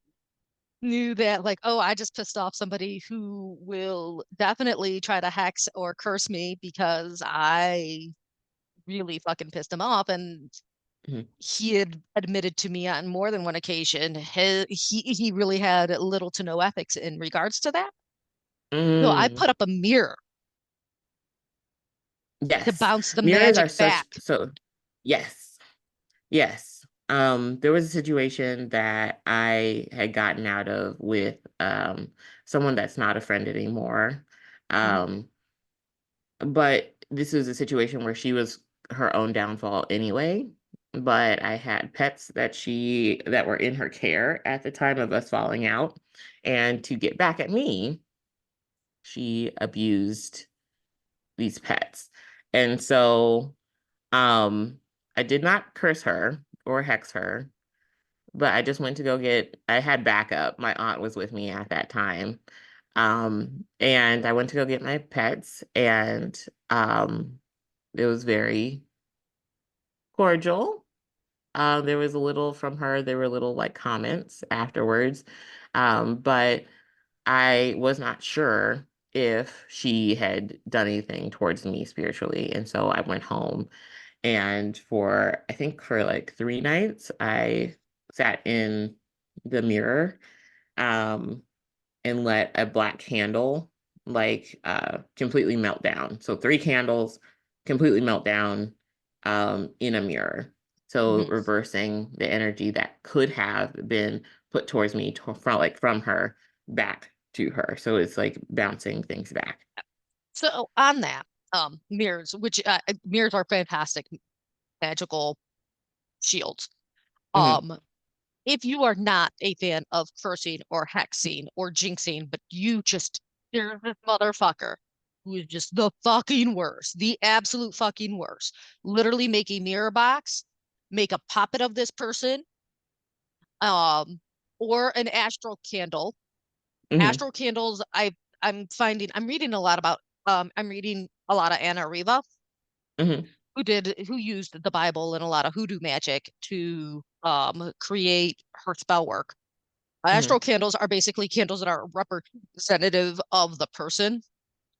knew that like, oh, I just pissed off somebody who will definitely try to hex or curse me because I really fucking pissed him off. And mhm, he had admitted to me on more than one occasion he really had little to no ethics in regards to that. So I mm, put up a mirror to yes, bounce the mirrors are magic such back. so. Yes, yes. There was a situation that I had gotten out of with someone that's not a friend anymore. Mhm. Um, but this was a situation where she was her own downfall anyway. But I had pets that were in her care at the time of us falling out. And to get back at me, she abused these pets. And so I did not curse her or hex her, but I just went to go I had backup. My aunt was with me at that time. And I went to go get my pets, and it was very cordial. There was a little from her, there were little like comments afterwards. But I was not sure if she had done anything towards me spiritually. And so I went home, and I think for like 3 nights, I sat in the mirror, um, and let a black candle like completely melt down. So 3 candles completely melt down in a mirror. So Mhm. reversing the energy that could have been put towards me from her back to her. So it's like bouncing things back. So on that, mirrors, which mirrors are fantastic magical shields. Hmm. Um, if you are not a fan of cursing or hexing or jinxing, but you're this motherfucker who is just the fucking worst, the absolute fucking worst. Literally make a mirror box, make a puppet of this person, um, or an astral candle. Hmm. Astral candles, I'm reading a lot about I'm reading a lot of Anna Riva, Hmm. who used the Bible and a lot of hoodoo magic to create her spell work. Hmm. Astral candles are basically candles that are representative of the person.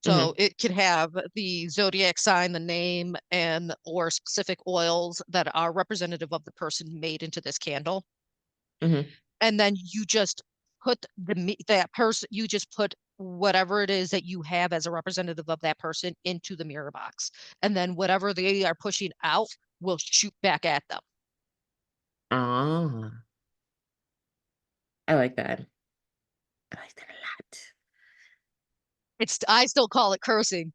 So Hmm. it could have the zodiac sign, the name, and or specific oils that are representative of the person made into this candle. Hmm. And then you just put that person, you just put whatever it is that you have as a representative of that person into the mirror box. And then whatever they are pushing out will shoot back at them. Ah, I like that. I like that I still call it cursing,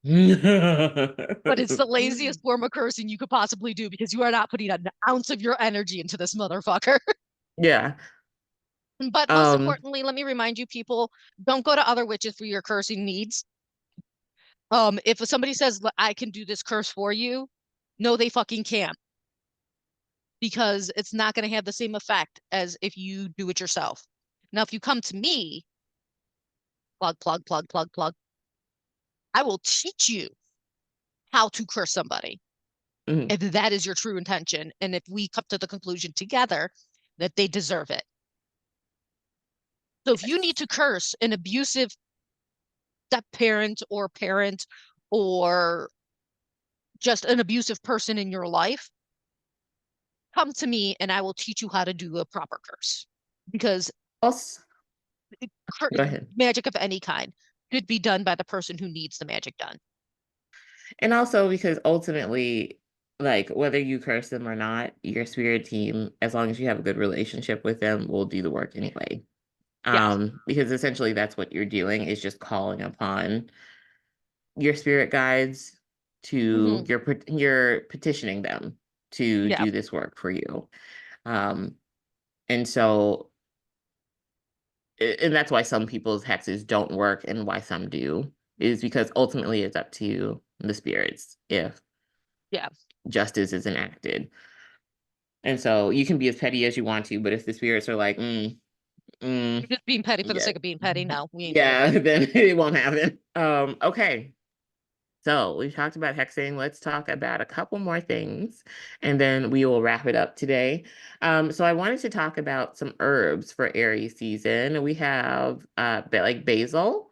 a but it's the lot. laziest form of cursing you could possibly do because you are not putting an ounce of your energy into this motherfucker. Yeah. But most Um, importantly, let me remind you people, don't go to other witches for your cursing needs. If somebody says I can do this curse for you, no, they fucking can't, because it's not going to have the same effect as if you do it yourself. Now, if you come to me, plug, I will teach you how to curse somebody mhm. if that is your true intention. And if we come to the conclusion together that they deserve it. So if you need Yes. to curse an abusive step parent or just an abusive person in your life, come to me and I will teach you how to do a proper curse. Because Also, go ahead. magic of any kind should be done by the person who needs the magic done. And also because ultimately, like whether you curse them or not, your spirit team, as long as you have a good relationship with them, will do the work anyway. Yeah. Because essentially that's what you're doing is just calling upon your spirit guides to Hmm. you're petitioning them to Yeah. do this work for you. Um, and so and that's why some people's hexes don't work and why some do, is because ultimately it's up to the spirits if Yeah. justice is enacted. And so you can be as petty as you want to, but if the spirits are like, You're mm, just being petty for the yeah, sake of being petty. No, we ain't doing yeah, it. then it won't happen. Okay. So we've talked about hexing. Let's talk about a couple more things, and then we will wrap it up today. So I wanted to talk about some herbs for Aries season. We have like basil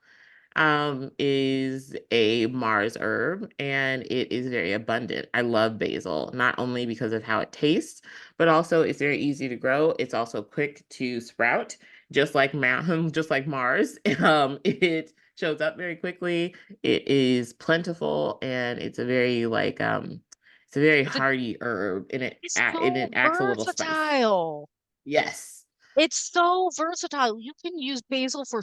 is a Mars herb and it is very abundant. I love basil, not only because of how it tastes, but also it's very easy to grow. It's also quick to sprout, just like just like Mars. It shows up very quickly. It is plentiful and it's a very It's a hearty herb and it's it so acts a little spice. versatile. Yes. It's so versatile. You can use basil for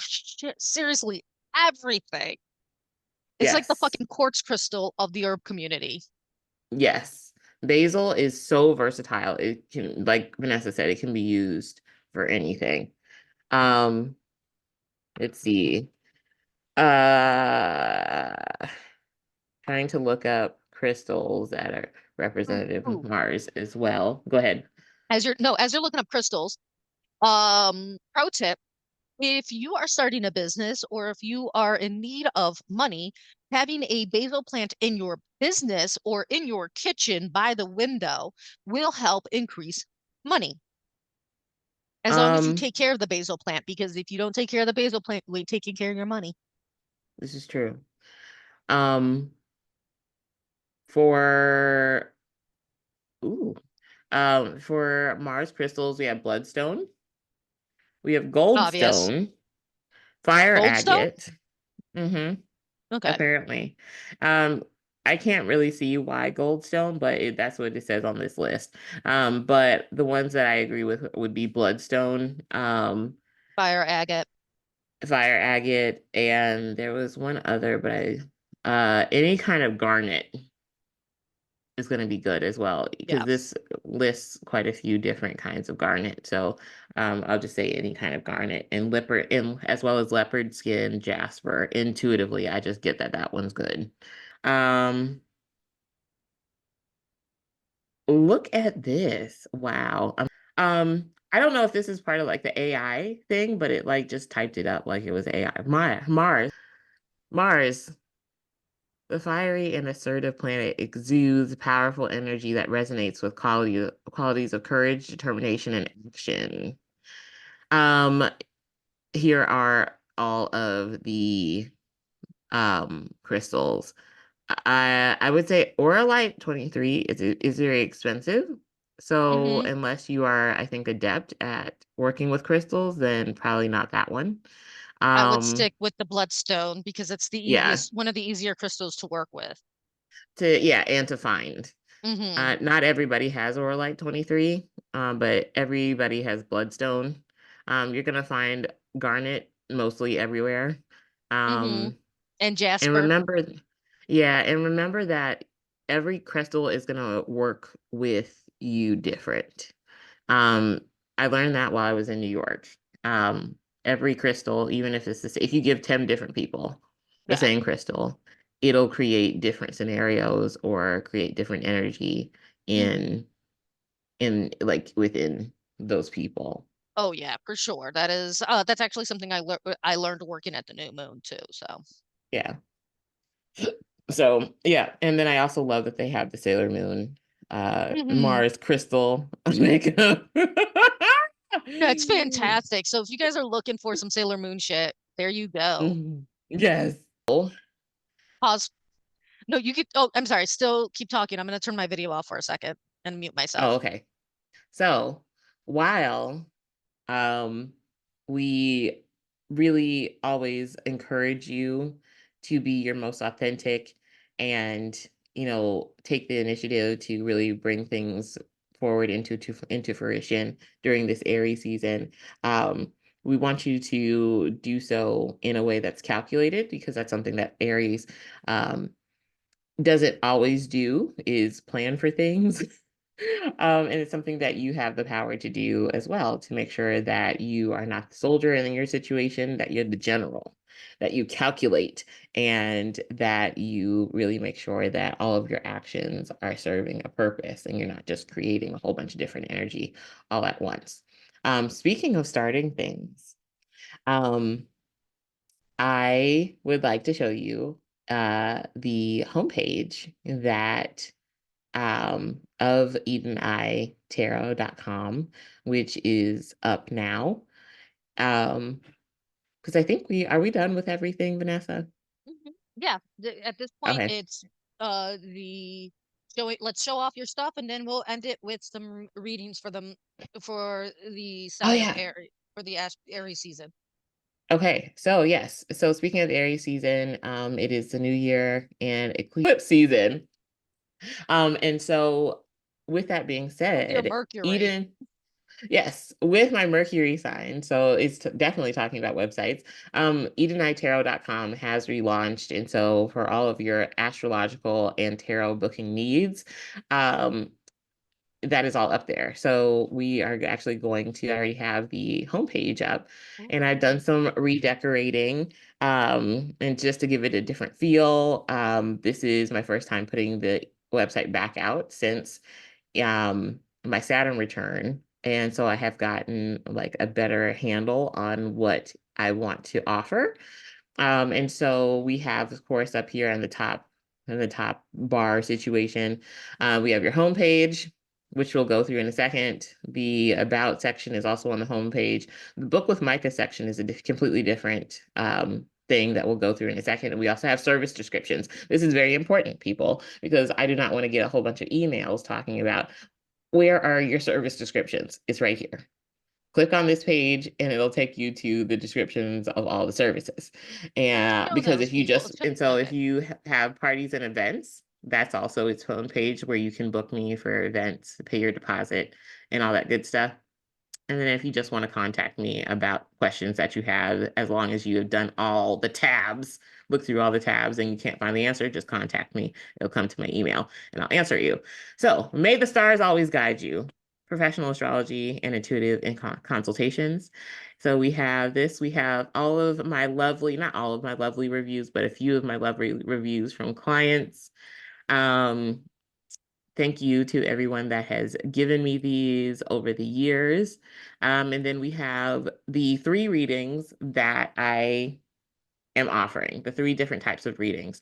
seriously everything. It's like the Yes. fucking quartz crystal of the herb community. Yes. Basil is so versatile. It can, like Vanessa said, it can be used for anything. Um, let's see. Uh, trying to look up crystals that are representative of Ooh. Mars as well. Go ahead. As you're looking up crystals, pro tip, if you are starting a business or if you are in need of money, having a basil plant in your business or in your kitchen by the window will help increase money. As long as you Um, take care of the basil plant, because if you don't take care of the basil plant, you ain't taking care of your money. this is true. Um, for ooh, for Mars crystals, we have bloodstone, we have Obvious. goldstone, fire Goldstone? agate. Mm-hmm. Okay. Apparently. Um, I can't really see why goldstone, but that's what it says on this list. But the ones that I agree with would be bloodstone, Fire agate. fire agate, and there was one other, but any kind of garnet is going to be good as well because Yeah. this lists quite a few different kinds of garnet. So I'll just say any kind of garnet and leopard, and as well as leopard skin, jasper. Intuitively, I just get that that one's good. Um, Look at this. Wow. I don't know if this is part of like the AI thing, but it like just typed it up like it was AI. Mars, the fiery and assertive planet exudes powerful energy that resonates with qualities of courage, determination, and action. Um, Here are all of the crystals. I would say Oralite 23 is very expensive. So Hmm. unless you are, I think, adept at working with crystals, then probably not that one. I would Um, stick with the bloodstone because it's the yeah, easiest, one of the easier crystals to work with. and to find. Hmm. Not everybody has Oralite 23, but everybody has Bloodstone. You're gonna find Garnet mostly everywhere. Hmm. Um, And And Jasper. remember, yeah, and remember that every crystal is gonna work with you different. Um, I learned that while I was in New York. Um, every crystal, even if it's if you give 10 different people the Yeah. same crystal, it'll create different scenarios or create different energy Hmm. in like within those people. Oh yeah, for sure. That's actually something I learned working at the new moon too. So. Yeah. So yeah, and then I also love that they have the Sailor Moon, Hmm. Mars crystal makeup. Yeah, it's fantastic. So if you guys are looking for some Sailor Moon shit, there you go. Mhm. Yes. Pause. No, you could. Oh, I'm sorry. Still keep talking. I'm gonna turn my video off for a second and mute Oh, myself. okay. So while Um, we really always encourage you to be your most authentic and, take the initiative to really bring things forward into fruition during this Aries season. We want you to do so in a way that's calculated because that's something that Aries um, doesn't always do is plan for things. And it's something that you have the power to do as well to make sure that you are not the soldier in your situation, that you're the general, that you calculate, and that you really make sure that all of your actions are serving a purpose and you're not just creating a whole bunch of different energy all at once. Speaking of starting things, um, I would like to show you the homepage that of EdenITarot.com, which is up now. Because I think we done with everything, Vanessa? Mhm. Yeah. At this point, Okay. it's the let's show off your stuff, and then we'll end it with some readings for them for the Oh sign of yeah. Aries for the Aries season. Okay. So yes. So speaking of Aries season, it is the new year and eclipse season. And so with that being With your said, Mercury. Eden. Yes, with my Mercury sign. So it's definitely talking about websites. EdenITarot.com has relaunched. And so for all of your astrological and tarot booking needs, um, that is all up there. So we are actually going to already have the homepage up. And I've done some redecorating and just to give it a different feel. This is my first time putting the website back out since my Saturn return. And so I have gotten like a better handle on what I want to offer. And so we have, of course, up here on in the top bar situation, we have your homepage, which we'll go through in a second. The about section is also on the homepage. The book with Micah section is a completely different thing that we'll go through in a second. And we also have service descriptions. This is very important, people, because I do not want to get a whole bunch of emails talking about where are your service descriptions? It's right here. Click on this page and it'll take you to the descriptions of all the services. And Show because those if you people. just, and so if Okay. you have parties and events That's also its own page where you can book me for events, pay your deposit, and all that good stuff. And then if you just want to contact me about questions that you have, as long as you have done all the tabs, look through all the tabs and you can't find the answer, just contact me. It'll come to my email and I'll answer you. So may the stars always guide you. Professional astrology and intuitive and consultations. So we have this, we have all of my lovely, not all of my lovely reviews, but a few of my lovely reviews from clients. Um, Thank you to everyone that has given me these over the years. And then we have the 3 readings that I am offering, the 3 different types of readings.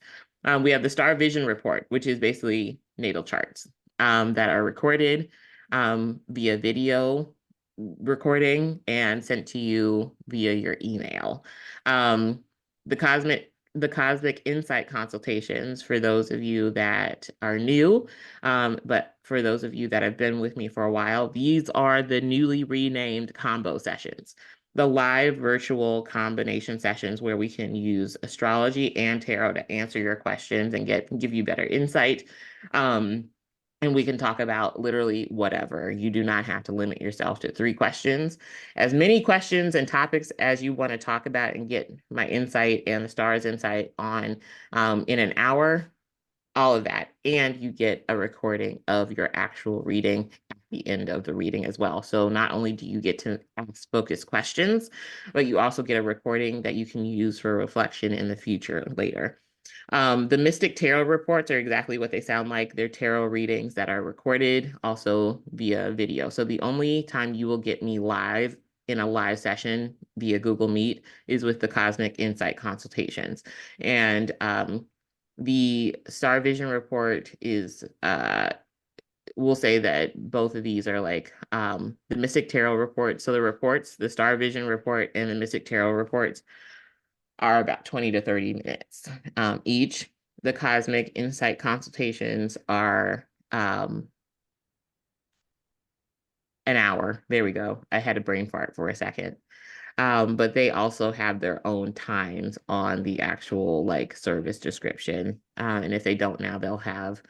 We have the Star Vision Report, which is basically natal charts that are recorded via video recording and sent to you via your email. Um, the Cosmic Insight consultations for those of you that are new, but for those of you that have been with me for a while, these are the newly renamed combo sessions, the live virtual combination sessions where we can use astrology and tarot to answer your questions and give you better insight. And we can talk about literally whatever. You do not have to limit yourself to 3 questions. As many questions and topics as you want to talk about and get my insight and the stars insight on in an hour, all of that. And you get a recording of your actual reading at the end of the reading as well. So not only do you get to ask focused questions, but you also get a recording that you can use for reflection in the future later. The Mystic Tarot reports are exactly what they sound like. They're tarot readings that are recorded also via video. So the only time you will get me live in a live session via Google Meet is with the Cosmic Insight consultations. And the Star Vision report is we'll say that both of these are like the Mystic Tarot report. So the reports, the Star Vision report and the Mystic Tarot reports are about 20 to 30 minutes each. The Cosmic Insight consultations are an hour. There we go. I had a brain fart for a second. But they also have their own times on the actual like service description. And if they don't now, they'll have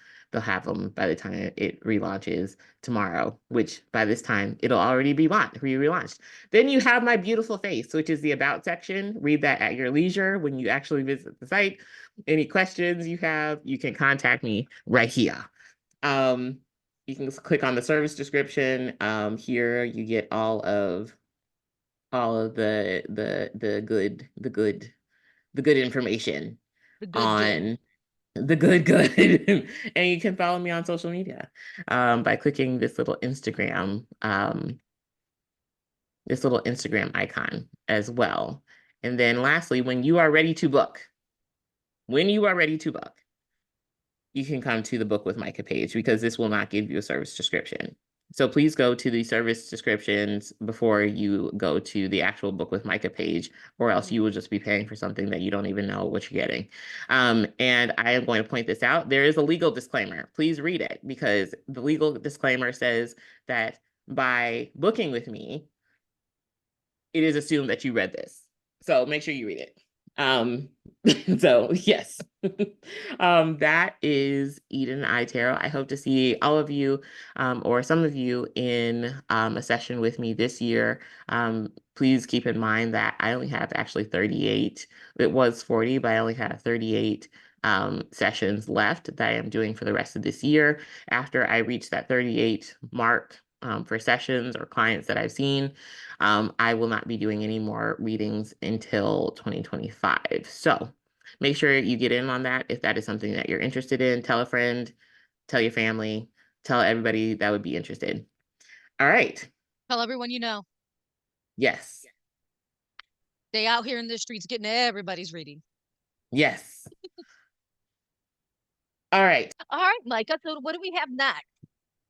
them by the time it relaunches tomorrow, which by this time it'll already be relaunched. Then you have my beautiful face, which is the about section. Read that at your leisure when you actually visit the site. Any questions you have, you can contact me right here. Um, you can click on the service description. Here you get all of the good information The good. on the good. And you can follow me on social media by clicking this little Instagram icon as well. And then lastly, when you are ready to book, you can come to the Book with Micah page because this will not give you a service description. So please go to the service descriptions before you go to the actual Book with Micah page, or else you will just be paying for something that you don't even know what you're getting. And I am going to point this out. There is a legal disclaimer. Please read it because the legal disclaimer says that by booking with me, it is assumed that you read this. So make sure you read it. Um, so yes, that is Eden Eye Tarot. I hope to see all of you, or some of you in a session with me this year. Please keep in mind that I only have actually 38. It was 40, but I only have 38 sessions left that I am doing for the rest of this year. After I reach that 38 mark for sessions or clients that I've seen, I will not be doing any more readings until 2025. So make sure you get in on that if that is something that you're interested in. Tell a friend, tell your family, tell everybody that would be interested. All right. Tell everyone you know. Yes. They out here in the streets getting everybody's reading. Yes. All right. All right, Micah. So what do we have next?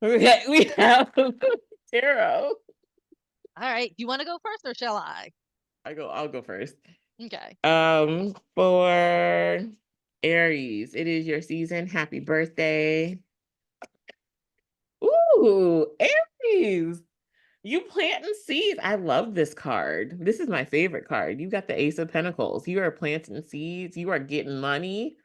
We have tarot. All right. Do you want to go first or shall I? I'll go first. Okay. For Aries, it is your season. Happy birthday. Ooh, Aries. You planting seeds. I love this card. This is my favorite card. You got the Ace of Pentacles. You are planting seeds. You are getting money.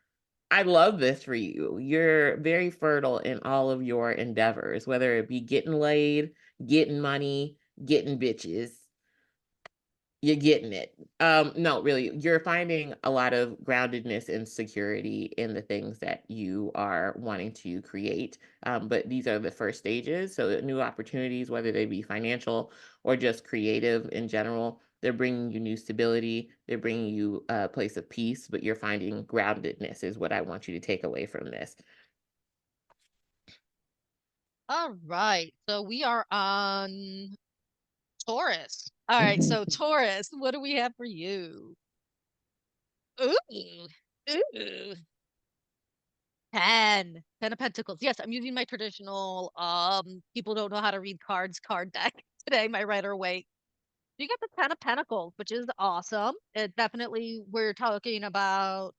I love this for you. You're very fertile in all of your endeavors, whether it be getting laid, getting money, getting bitches. You're getting it. No, really, you're finding a lot of groundedness and security in the things that you are wanting to create. But these are the first stages. So new opportunities, whether they be financial or just creative in general, they're bringing you new stability. They're bringing you a place of peace, but you're finding groundedness is what I want you to take away from this. All right. So we are on Taurus. All right. So Taurus, what do we have for you? Ooh. Ooh. 10 of Pentacles. Yes, I'm using my traditional people don't know how to read cards card deck today, my Rider Waite. You got the 10 of Pentacles, which is awesome. It definitely we're talking about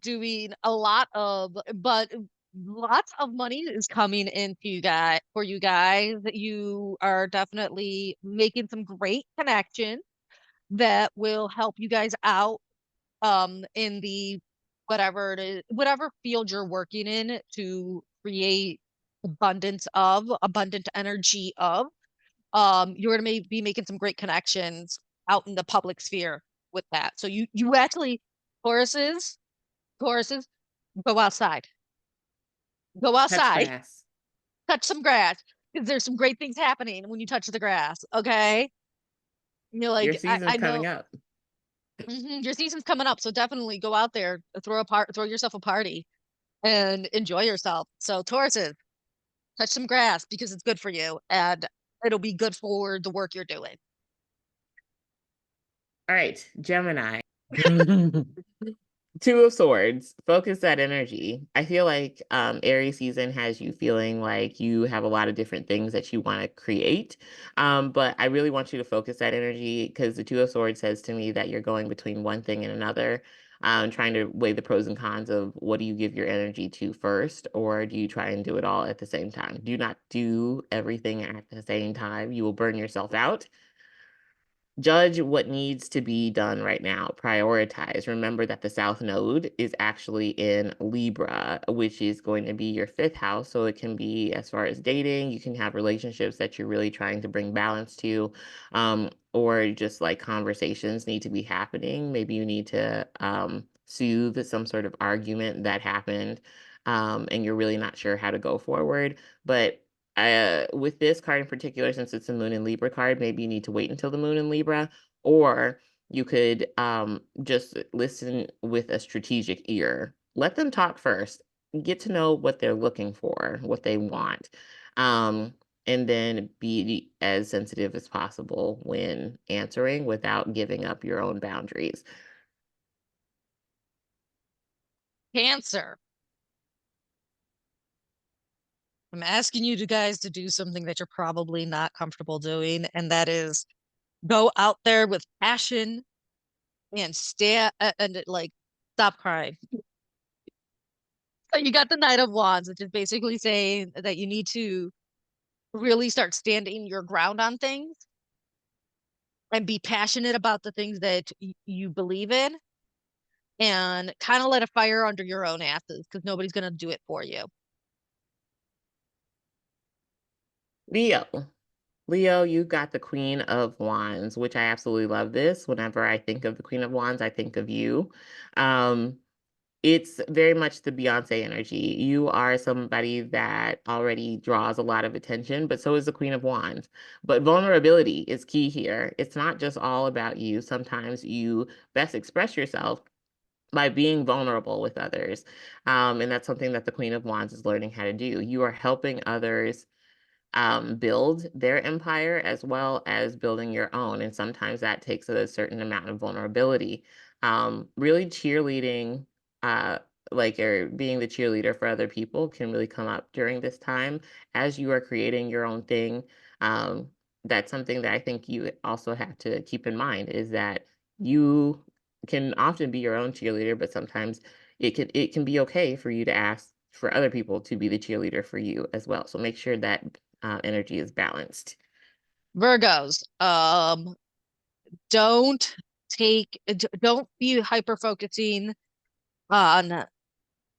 doing a lot of but lots of money is coming into you guys for you guys. You are definitely making some great connections that will help you guys out in the whatever it is, whatever field you're working in to create abundant energy of you're going to be making some great connections out in the public sphere with that. So you actually choruses choruses go outside, go Touch outside, grass. touch some grass because there's some great things happening when you touch the grass. Okay, and you're Your like season's I coming know. up. Your season's coming up, so definitely go out there, throw yourself a party, and enjoy yourself. So Tauruses, touch some grass because it's good for you, and it'll be good for the work you're doing. All right, Gemini. Two of Swords, focus that energy. I feel like Aries season has you feeling like you have a lot of different things that you want to create. But I really want you to focus that energy because the Two of Swords says to me that you're going between one thing and another, trying to weigh the pros and cons of what do you give your energy to first, or do you try and do it all at the same time? Do not do everything at the same time. You will burn yourself out. Judge what needs to be done right now. Prioritize. Remember that the South Node is actually in Libra, which is going to be your fifth house. So it can be as far as dating, you can have relationships that you're really trying to bring balance to, or just like conversations need to be happening. Maybe you need to soothe some sort of argument that happened, and you're really not sure how to go forward. But with this card in particular, since it's a Moon in Libra card, maybe you need to wait until the Moon in Libra, or you could just listen with a strategic ear. Let them talk first. Get to know what they're looking for, what they want, um, and then be as sensitive as possible when answering without giving up your own boundaries. Cancer. I'm asking you to guys to do something that you're probably not comfortable doing, and that is go out there with passion and and like stop crying. So you got the Knight of Wands, which is basically saying that you need to really start standing your ground on things and be passionate about the things that you believe in and kind of let a fire under your own asses because nobody's going to do it for you. Leo. Leo, you got the Queen of Wands, which I absolutely love this. Whenever I think of the Queen of Wands, I think of you. Um, it's very much the Beyonce energy. You are somebody that already draws a lot of attention, but so is the Queen of Wands. But vulnerability is key here. It's not just all about you. Sometimes you best express yourself by being vulnerable with others. And that's something that the Queen of Wands is learning how to do. You are helping others build their empire as well as building your own. And sometimes that takes a certain amount of vulnerability. Really cheerleading, uh, or being the cheerleader for other people can really come up during this time as you are creating your own thing. Um, that's something that I think you also have to keep in mind is that you can often be your own cheerleader, but sometimes it can be okay for you to ask for other people to be the cheerleader for you as well. So make sure that energy is balanced. Virgos, don't don't be hyper focusing on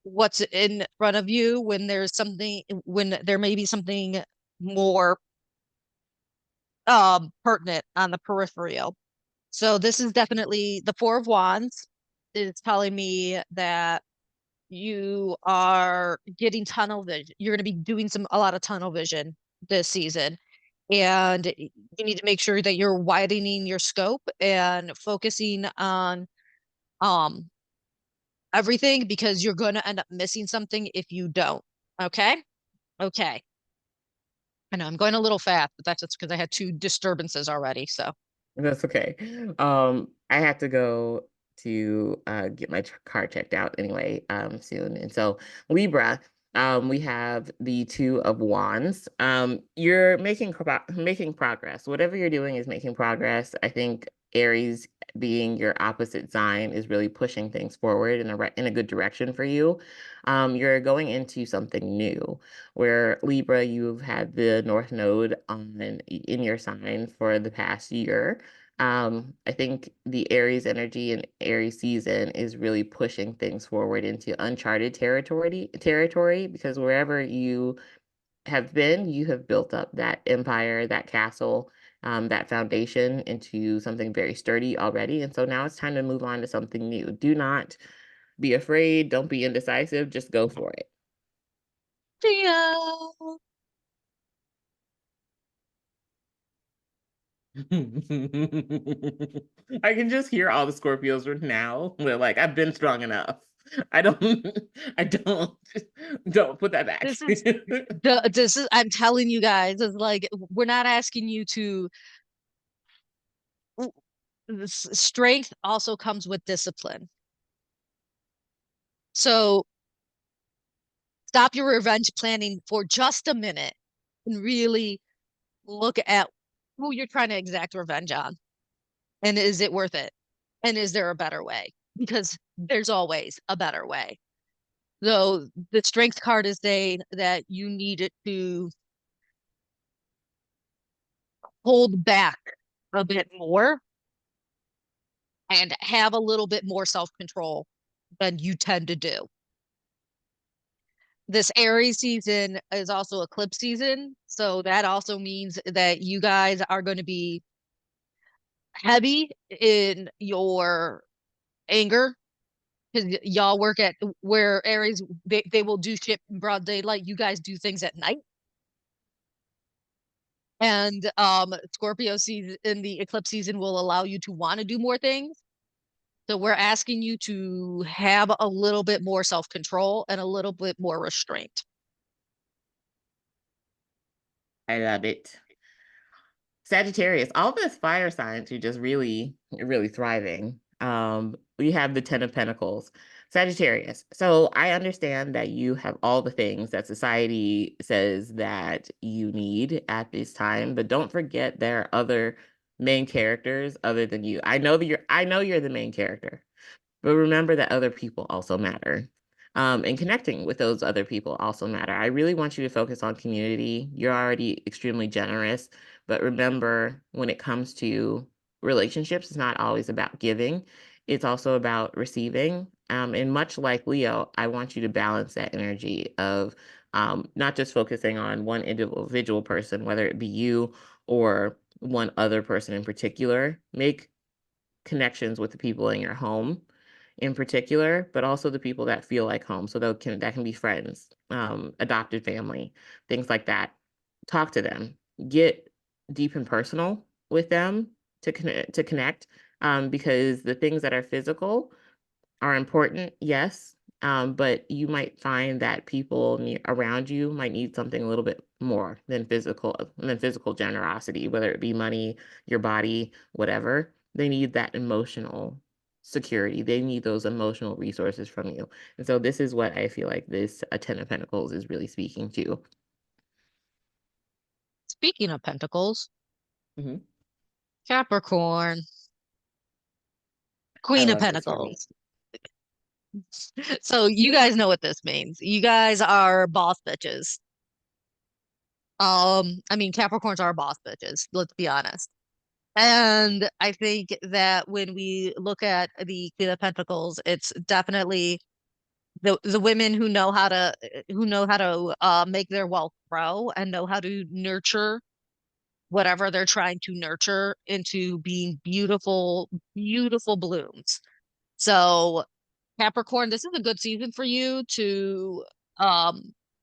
what's in front of you when there may be something more pertinent on the peripheral. So this is definitely the Four of Wands is telling me that you are getting tunnel vision. You're going to be doing a lot of tunnel vision this season. And you need to make sure that you're widening your scope and focusing on um everything because you're going to end up missing something if you don't. Okay? Okay. I know I'm going a little fast, but that's just because I had two disturbances already. So That's okay. I have to go to get my car checked out anyway, soon. And so Libra, we have the Two of Wands. You're making progress. Whatever you're doing is making progress. I think Aries being your opposite sign is really pushing things forward in a good direction for you. You're going into something new where Libra, you've had the North Node on in your sign for the past year. I think the Aries energy and Aries season is really pushing things forward into uncharted territory because wherever you have been, you have built up that empire, that castle, that foundation into something very sturdy already. And so now it's time to move on to something new. Do not be afraid, don't be indecisive, just go for it. yeah. I can just hear all the Scorpios right now. They're like, I've been strong enough. I don't, I don't put that back. This is this is I'm telling you guys, it's like we're not asking you to strength also comes with discipline. So stop your revenge planning for just a minute and really look at who you're trying to exact revenge on. And is it worth it? And is there a better way? Because there's always a better way. So the strength card is saying that you need it to hold back a bit more and have a little bit more self-control than you tend to do. This Aries season is also eclipse season. So that also means that you guys are going to be heavy in your anger because y'all work at where Aries, they will do shit in broad daylight. You guys do things at night. And Scorpio season in the eclipse season will allow you to want to do more things. So we're asking you to have a little bit more self-control and a little bit more restraint. I love it. Sagittarius, all this fire signs are just really thriving. We have the Ten of Pentacles. Sagittarius. So I understand that you have all the things that society says that you need at this time, but don't forget there are other main characters other than you. I know you're the main character. But remember that other people also matter. And connecting with those other people also matter. I really want you to focus on community. You're already extremely generous, but remember when it comes to relationships, it's not always about giving. It's also about receiving. And much like Leo, I want you to balance that energy of not just focusing on one individual person, whether it be you or one other person in particular. Make connections with the people in your home in particular, but also the people that feel like home. So that can be friends, adopted family, things like that. Talk to them. Get deep and personal with them to connect, because the things that are physical are important, yes. But you might find that people around you might need something a little bit more than physical generosity, whether it be money, your body, whatever. They need that emotional security. They need those emotional resources from you. And so this is what I feel like this Ten of Pentacles is really speaking to. Speaking of pentacles, Hmm. Capricorn, I Queen of love this for me. Pentacles. So you guys know what this means. You guys are boss bitches. I mean Capricorns are boss bitches, let's be honest. And I think that when we look at the Queen of Pentacles, it's definitely the women who know how to make their wealth grow and know how to nurture whatever they're trying to nurture into being beautiful, beautiful blooms. So Capricorn, this is a good season for you to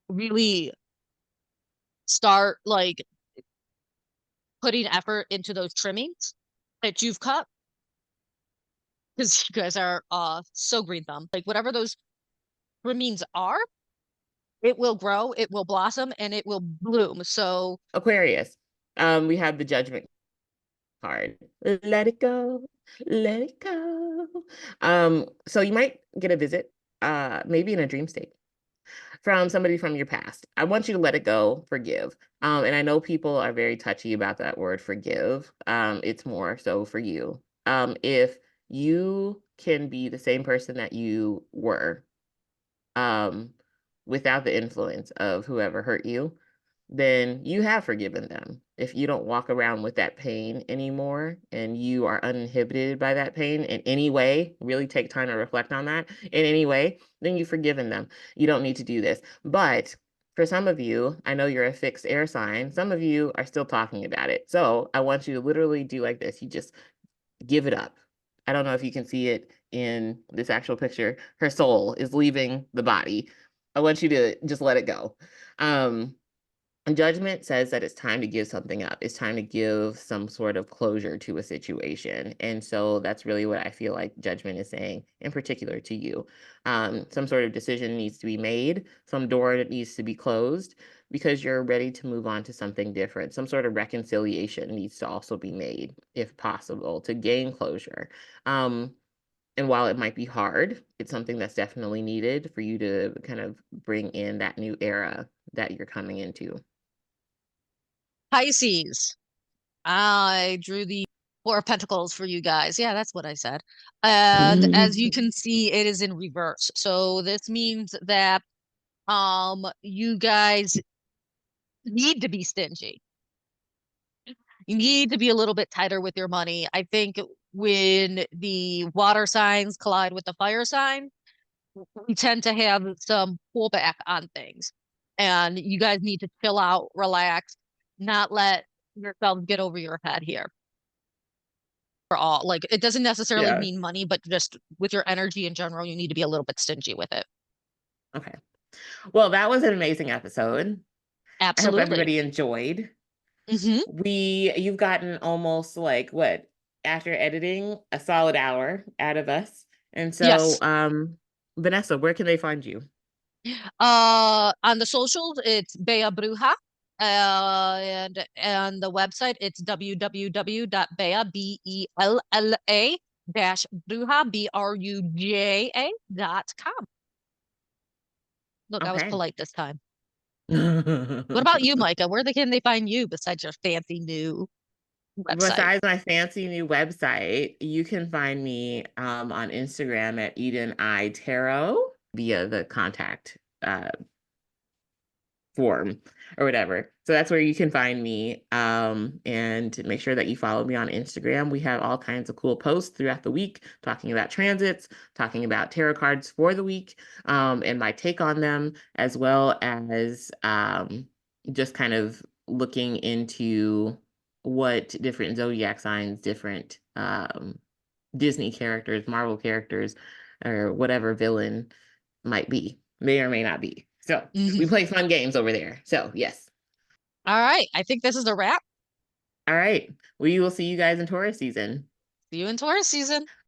really start like putting effort into those trimmings that you've cut because you guys are so green thumb. Like whatever those trimmings are, it will grow, it will blossom, and it will bloom. So Aquarius. We have the Judgment card. Let it go. Let it go. So you might get a visit, maybe in a dream state from somebody from your past. I want you to let it go, forgive. And I know people are very touchy about that word forgive. It's more so for you. If you can be the same person that you were, um, without the influence of whoever hurt you, then you have forgiven them. If you don't walk around with that pain anymore and you are uninhibited by that pain in any way, really take time to reflect on that in any way, then you've forgiven them. You don't need to do this. But for some of you, I know you're a fixed air sign. Some of you are still talking about it. So I want you to literally do like this. You just give it up. I don't know if you can see it in this actual picture. Her soul is leaving the body. I want you to just let it go. Um, and judgment says that it's time to give something up. It's time to give some sort of closure to a situation. And so that's really what I feel like judgment is saying, in particular to you. Some sort of decision needs to be made, some door that needs to be closed because you're ready to move on to something different. Some sort of reconciliation needs to also be made, if possible, to gain closure. Um, and while it might be hard, it's something that's definitely needed for you to kind of bring in that new era that you're coming into. Pisces, I drew the Four of Pentacles for you guys. Yeah, that's what I said. And as you can see, it is in reverse. So this means that you guys need to be stingy. You need to be a little bit tighter with your money. I think when the water signs collide with the fire sign, we tend to have some pullback on things. And you guys need to chill out, relax, not let yourself get over your head here. For all, like it doesn't necessarily Yeah. mean money, but just with your energy in general, you need to be a little bit stingy with it. Okay. Well, that was an amazing episode. I hope Absolutely. everybody enjoyed. Hmm. You've gotten almost like what, after editing, a solid hour out of us. And so, Yes. Vanessa, where can they find you? On the socials, it's Bea Bruja. And the website, it's www.bella, dash Bruja, BRUJA.com. Look, I was Okay. polite this time. What about you, Micah? Where can they find you besides your fancy new website? Besides my fancy new website, you can find me on Instagram at Eden I Tarot via the contact form or whatever. So that's where you can find me. And make sure that you follow me on Instagram. We have all kinds of cool posts throughout the week talking about transits, talking about tarot cards for the week, and my take on them, as well as just kind of looking into what different zodiac signs, different Disney characters, Marvel characters, or whatever villain might be, may or may not be. So we Mhm. play fun games over there. So yes. All right. I think this is a wrap. All right. We will see you guys in Taurus season. See you in Taurus season.